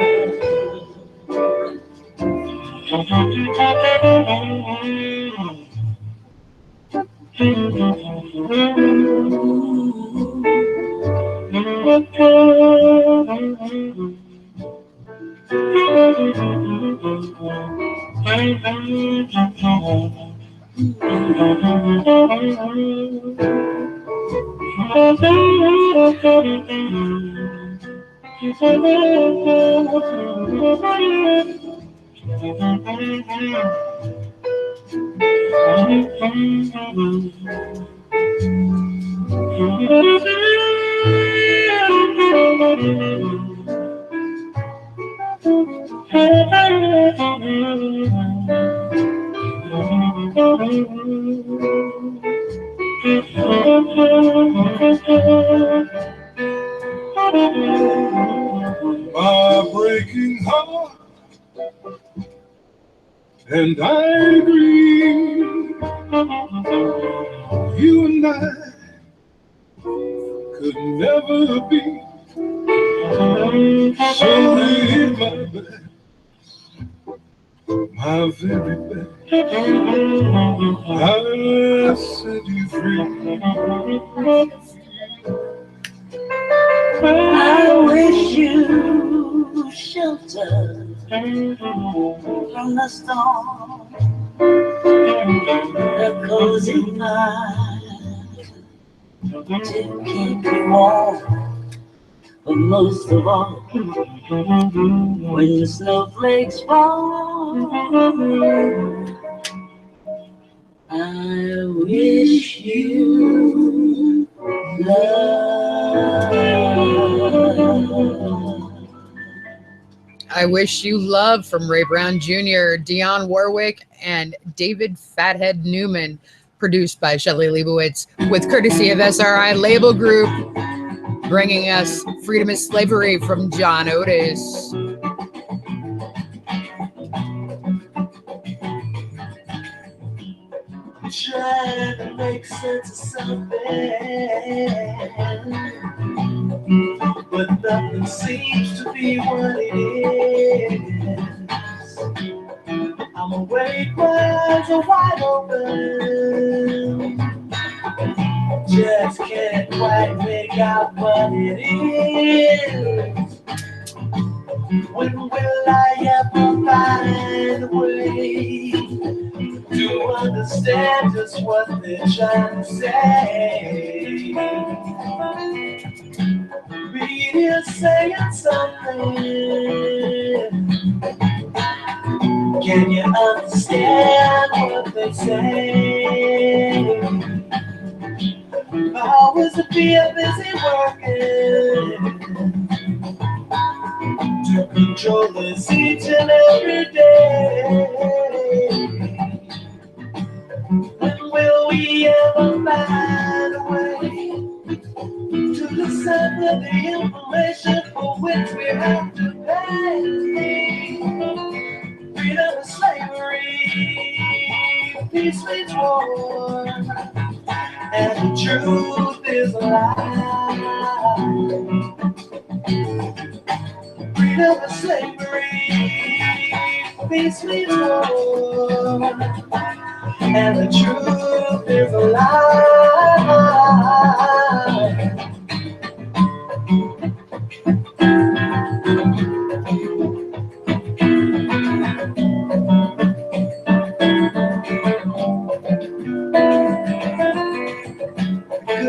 Speaker 5: My breaking heart, and I agree. You and I could never be. So leave my best, my very best. I'll set you free.
Speaker 2: I wish you shelter from the storm, a cozy fire to keep you warm. But most of all, when the snowflakes fall, I wish you love.
Speaker 1: I Wish You Love from Ray Brown Jr., Dionne Warwick, and David Fathead Newman, produced by Shelley Leibowitz, with courtesy of SRI Label Group, bringing us Freedom is Slavery from John Otis.
Speaker 2: Trying to make sense of something, but nothing seems to be what it is. I'm awake, my eyes are wide open, just can't quite make out what it is. When will I ever find a way to understand just what they're trying to say? Read it saying something. Can you understand what they say? Powers to be a busy working to control us each and every day. When will we ever find a way to decipher the information for which we have to pay? Freedom is slavery, peace means war, and the truth is a lie. Freedom is slavery, peace means war, and the truth is a lie.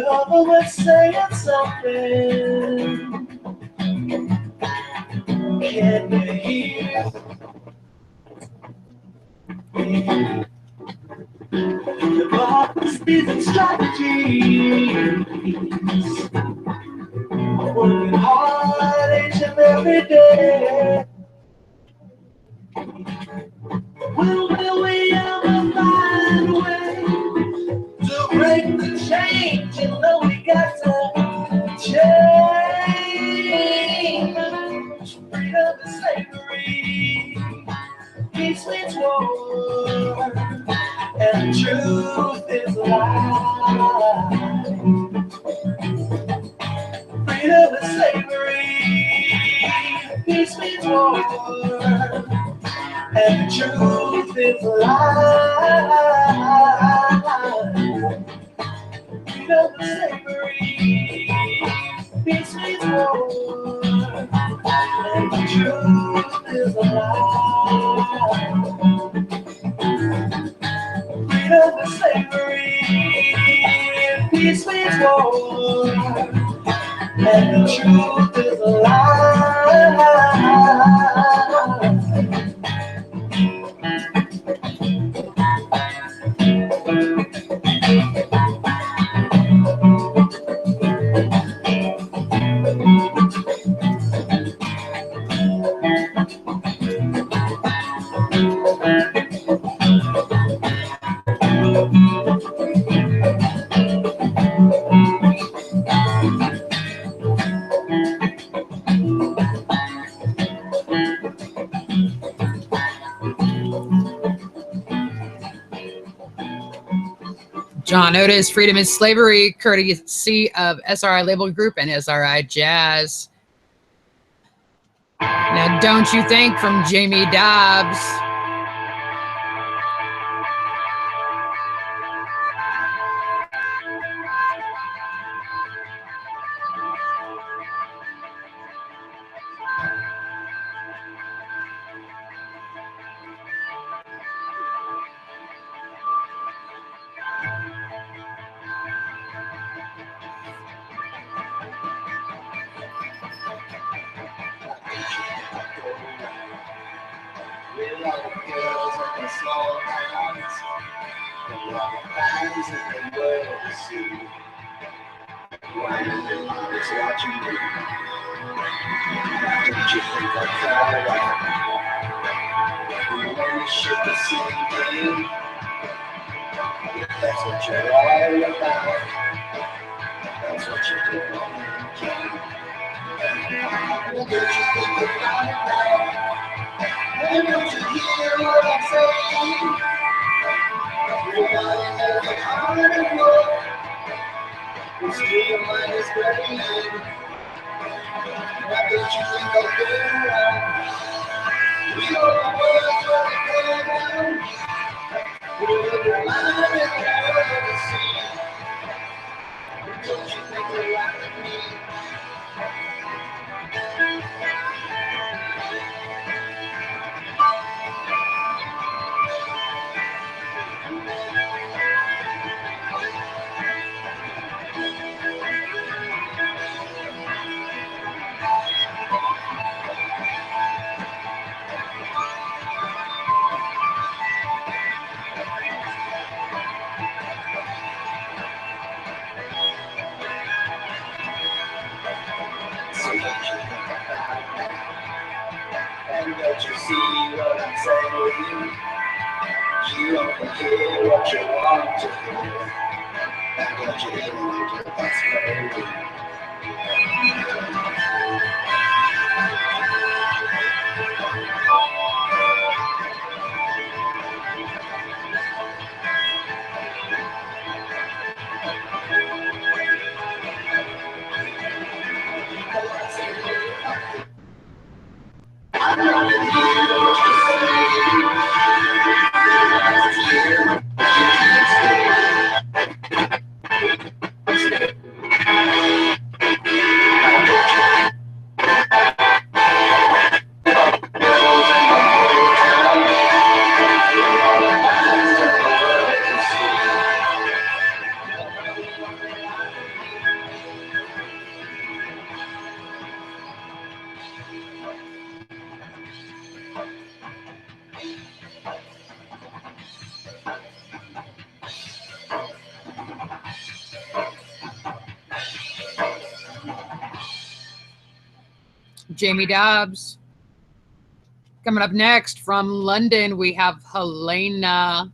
Speaker 2: Government saying something. Can you hear? The policies and strategies, working hard each and every day. When will we ever find a way to break the change? You know we got to change. Freedom is slavery, peace means war, and the truth is a lie. Freedom is slavery, peace means war, and the truth is a lie. Freedom is slavery, peace means war, and the truth is a lie. Freedom is slavery, peace means war, and the truth is a
Speaker 1: John Otis, Freedom is Slavery, courtesy of SRI Label Group and SRI Jazz. Now, Don't You Think from Jamie Dobbs.
Speaker 2: That's what you're all about. That's what you're doing. Don't you think about it now? And don't you hear what I'm saying? Everybody has a heart and work. And still your mind is burning. Why don't you think I'll go around? We know the world's running down. We live your mind and never ever see. Don't you think you're like me? So don't you think about that? And don't you see what I'm saying? You only hear what you want to hear. And don't you hear what you're explaining?
Speaker 1: Jamie Dobbs. Coming up next from London, we have Helena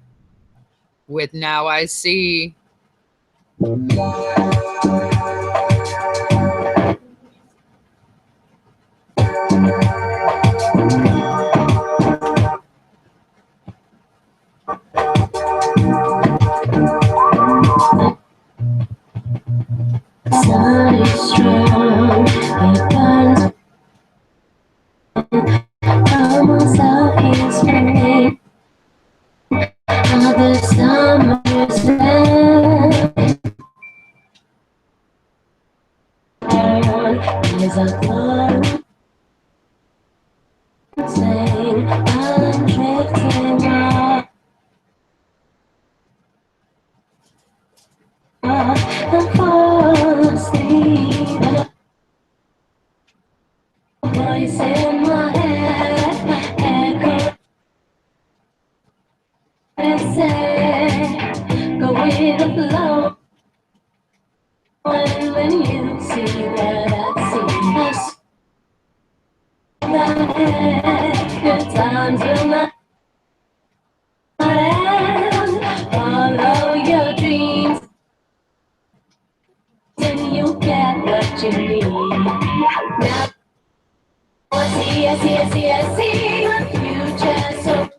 Speaker 1: with Now I See.
Speaker 2: Sun is strong, it burns. Almost out his face. Other summer's red. There's a cloud saying I'm drifting off. And fall asleep. Good times will not end. Follow your dreams, and you'll get what you need. Now I see my future so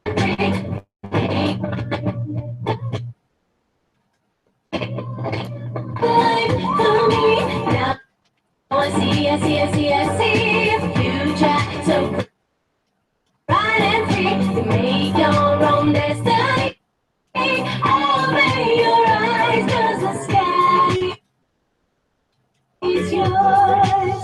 Speaker 2: bright. Life for me now. I see a future so bright and free. You make your own destiny. Open your eyes, 'cause the sky is yours.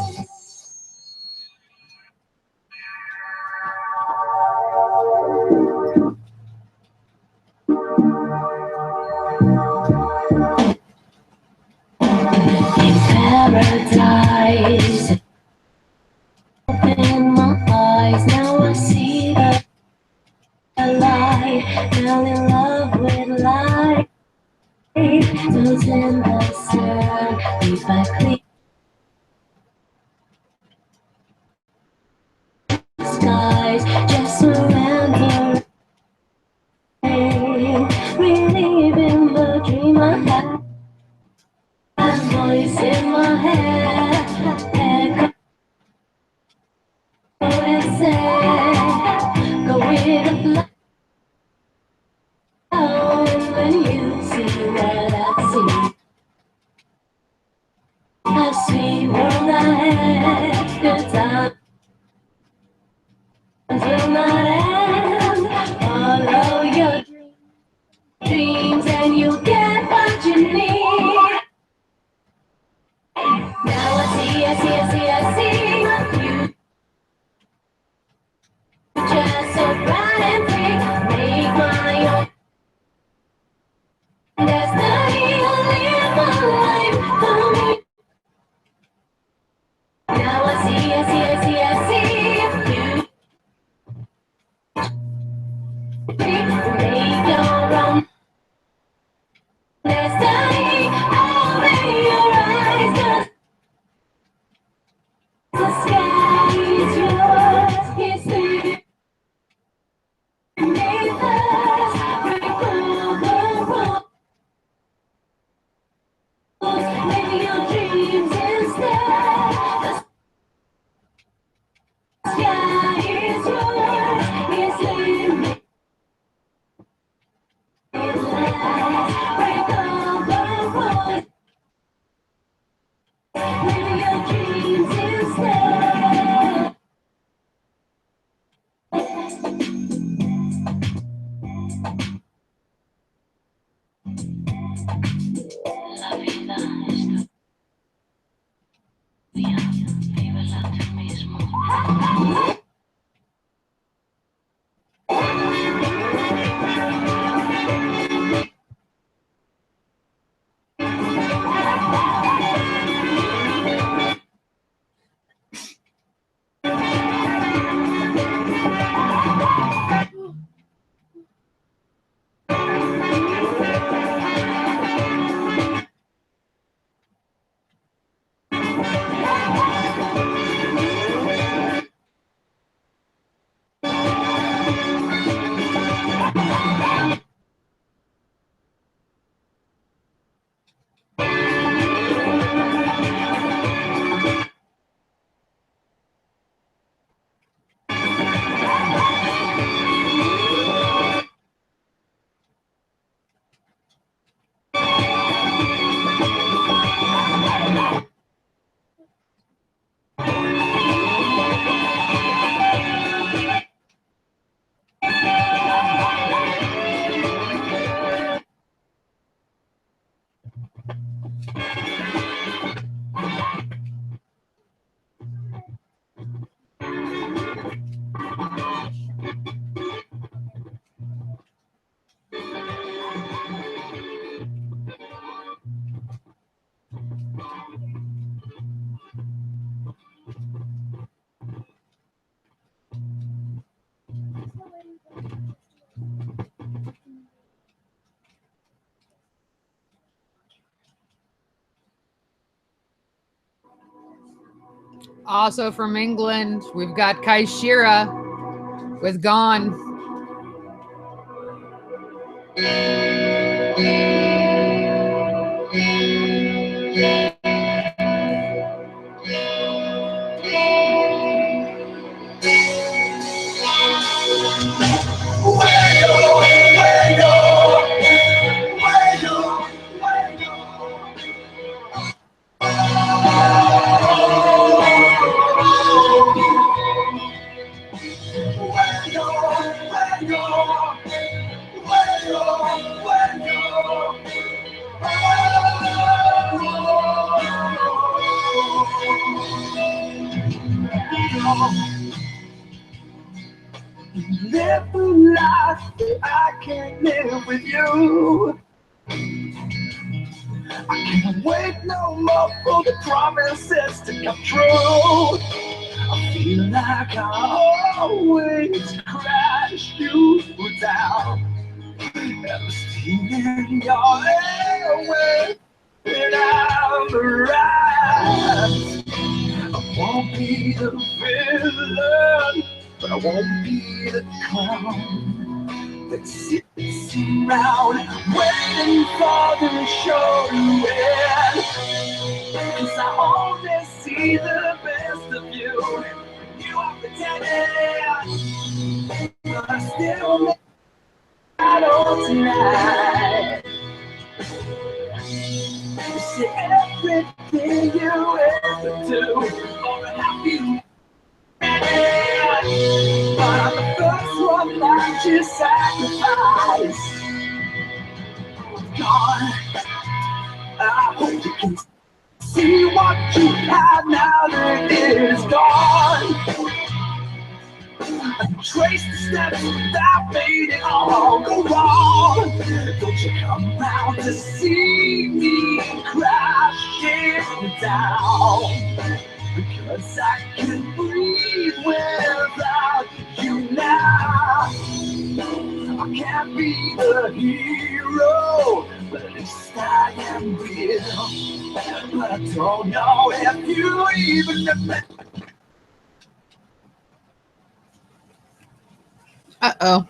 Speaker 2: In paradise, open my eyes, now I see the light. Fell in love with life. Those in the sun, leave my clear skies, just surround the rain. Reliving the dream I had. A voice in my head, echo and say, go with the flow. And when you see what I see, a sweet world ahead. Good times will not end. Follow your dreams and you'll get what you need. Now I see my future so bright and free. Make my own destiny, live my life for me. Now I see a future. Make your own destiny. Open your eyes, 'cause the sky is yours. It's beneath us. Break all the rules. Live your dreams instead. The sky is yours. It's limitless. Break all the rules. Live your dreams instead. La vida es tuya, vívela tú mismo.
Speaker 1: Also from England, we've got Kaishira with Gone.
Speaker 2: Live the life that I can't live with you. I can't wait no more for the promises to come true. I feel like I always crash you down. Never stealing your airway when I'm around. I won't be the villain, but I won't be the clown that sits around waiting for the show to end. 'Cause I only see the best of you. You are pretending, but I still make battle tonight. You say everything you ever do for a happy. But I'm the first one that you sacrifice. God, I hope you can see what you have now that it is gone. And trace the steps that made it all go wrong. Don't you come round to see me crashing down. Because I can breathe without you now. I can't be the hero, but at least I am real. But I don't know if you even remember.
Speaker 1: Uh-oh.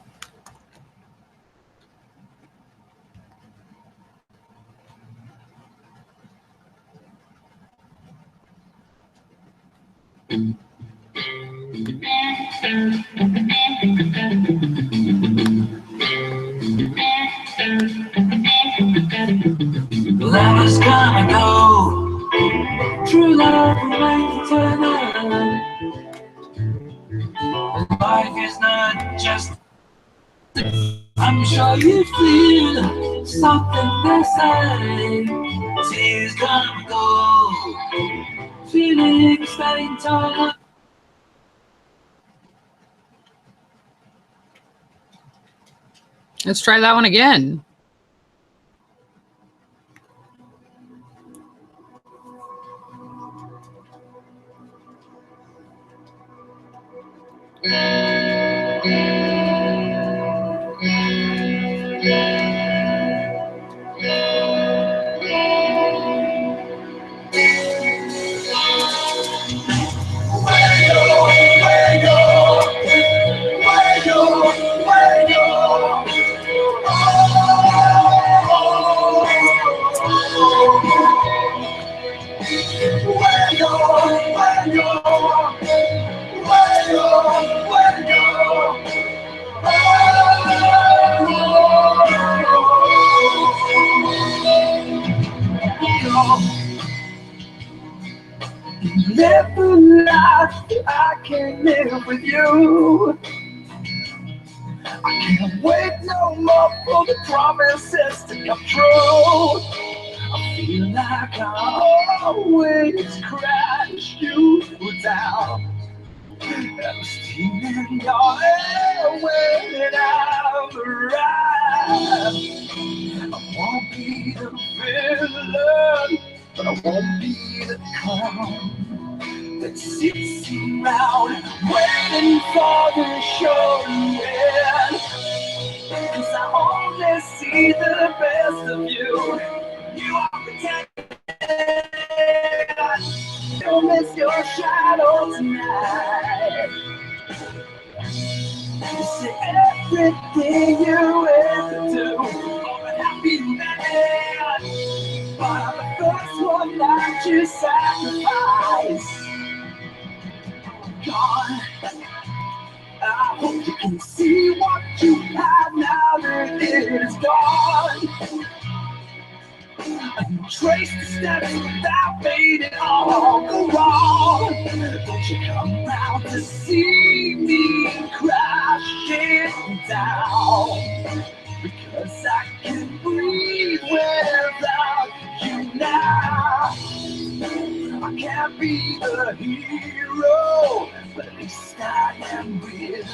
Speaker 2: Lovers come and go. True love remains eternal. Life is not just. I'm sure you feel something the same. Tears come and go. Feelings that eternal.
Speaker 1: Let's try that one again.
Speaker 2: Live the life that I can't live with you. I can't wait no more for the promises to come true. I feel like I always crash you down. I'm stealing your airway when I'm around. I won't be the villain, but I won't be the clown that sits around waiting for the show to end. 'Cause I only see the best of you. You are pretending, still miss your shadow tonight. You see everything you ever do for a happy man, but I'm the first one that you sacrifice. God, I hope you can see what you have now that it is gone. Trace the steps without fading all go wrong. Don't you come round to see me crashing down, because I can breathe without you now. I can't be the hero, but at least I am real.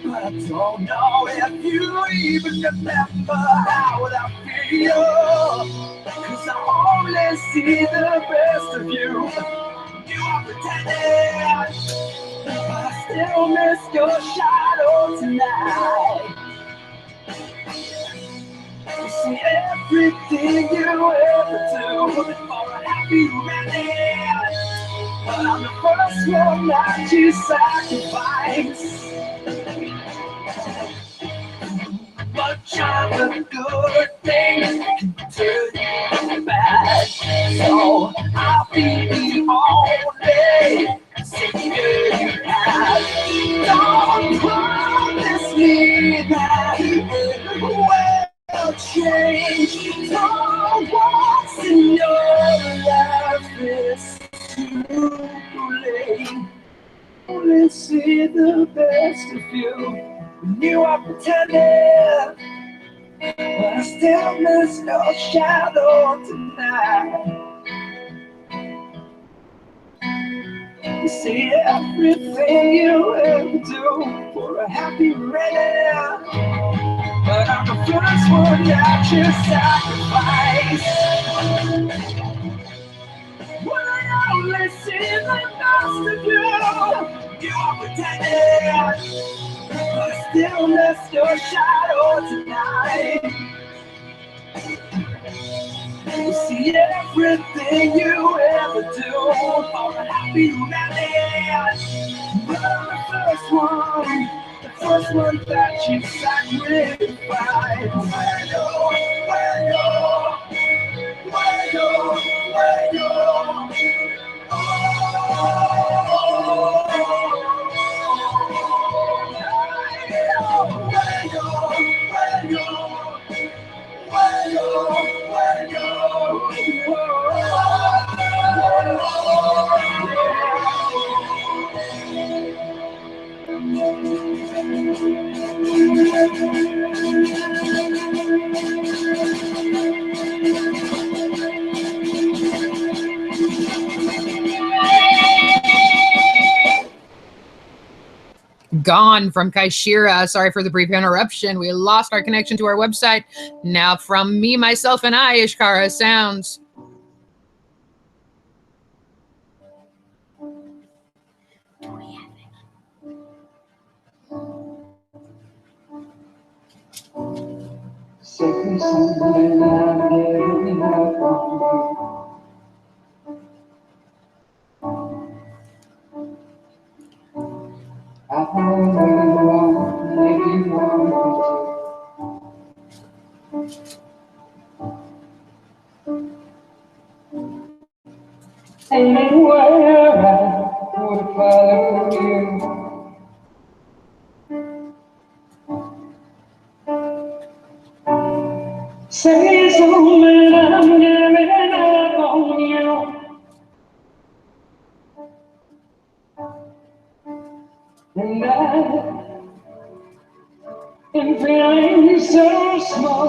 Speaker 2: But I don't know if you even remember how I feel. Cause I only see the best of you. You are pretending, but I still miss your shadow tonight. You see everything you ever do for a happy man, but I'm the first one that you sacrifice. Much of a good thing can turn bad, so I'll be the only savior you have. Don't promise me that it will change. For once in your life is too late. Only see the best of you. You are pretending, but I still miss your shadow tonight. You see everything you ever do for a happy man, but I'm the first one that you sacrifice. When I only see the best of you, you are pretending, but I still miss your shadow tonight. You see everything you ever do for a happy man, but I'm the first one that you sacrifice.
Speaker 1: Gone from Kaishira. Sorry for the brief interruption. We lost our connection to our website. Now from me, myself, and I, Ishkara Sounds.
Speaker 2: Say something I'm getting up on you. I don't know maybe one. Anywhere I would follow you. Say something I'm giving up on you. And I am feeling so small.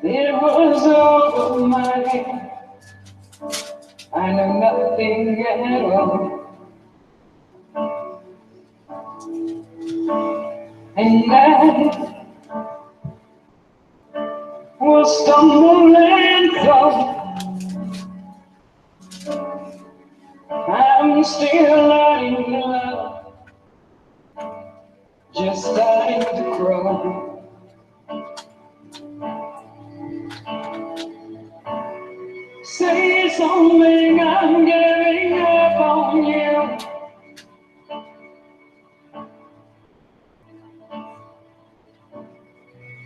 Speaker 2: It was over my head. I know nothing at all. And I was stumbling through. I'm still learning to love, just starting to grow. something, I'm giving up on you.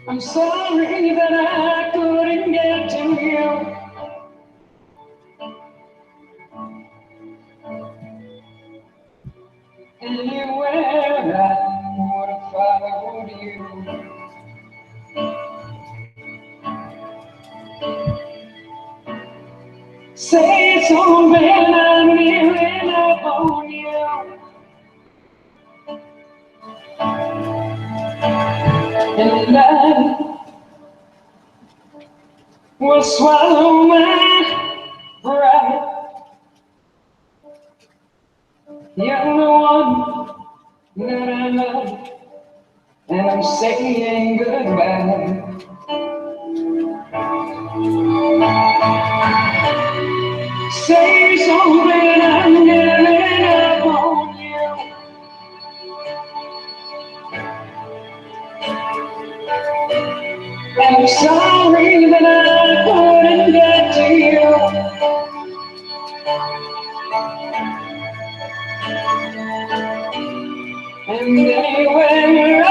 Speaker 2: I'm sorry that I couldn't get to you. Anywhere I would have followed you. Say something, I'm giving up on you. And I will swallow my pride. You're the one that I love, and I'm saying goodbye. Say something, I'm giving up on you. And I'm sorry that I couldn't get to you. And anywhere I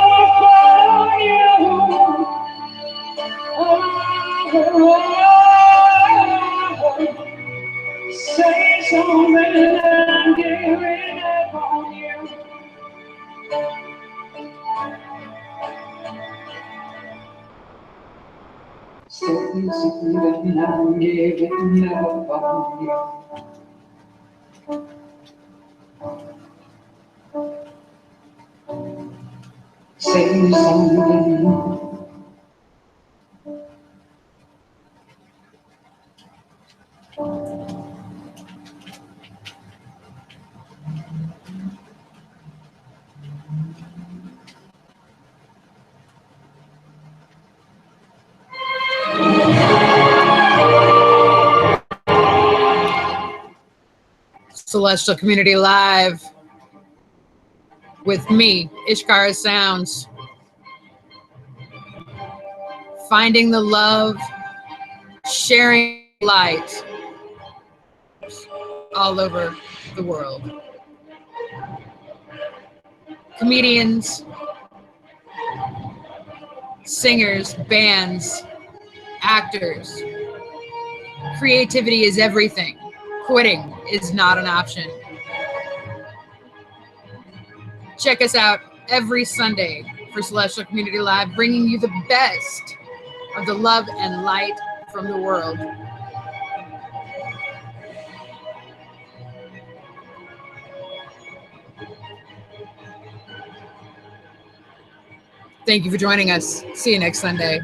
Speaker 2: will follow you. Say something, I'm giving up on you. Say something, I'm giving up on you. Say something.
Speaker 1: Celestial Community Live with me, Ishkara Sounds. Finding the love, sharing light all over the world. Comedians, singers, bands, actors. Creativity is everything. Quitting is not an option. Check us out every Sunday for Celestial Community Live, bringing you the best of the love and light from the world. Thank you for joining us. See you next Sunday.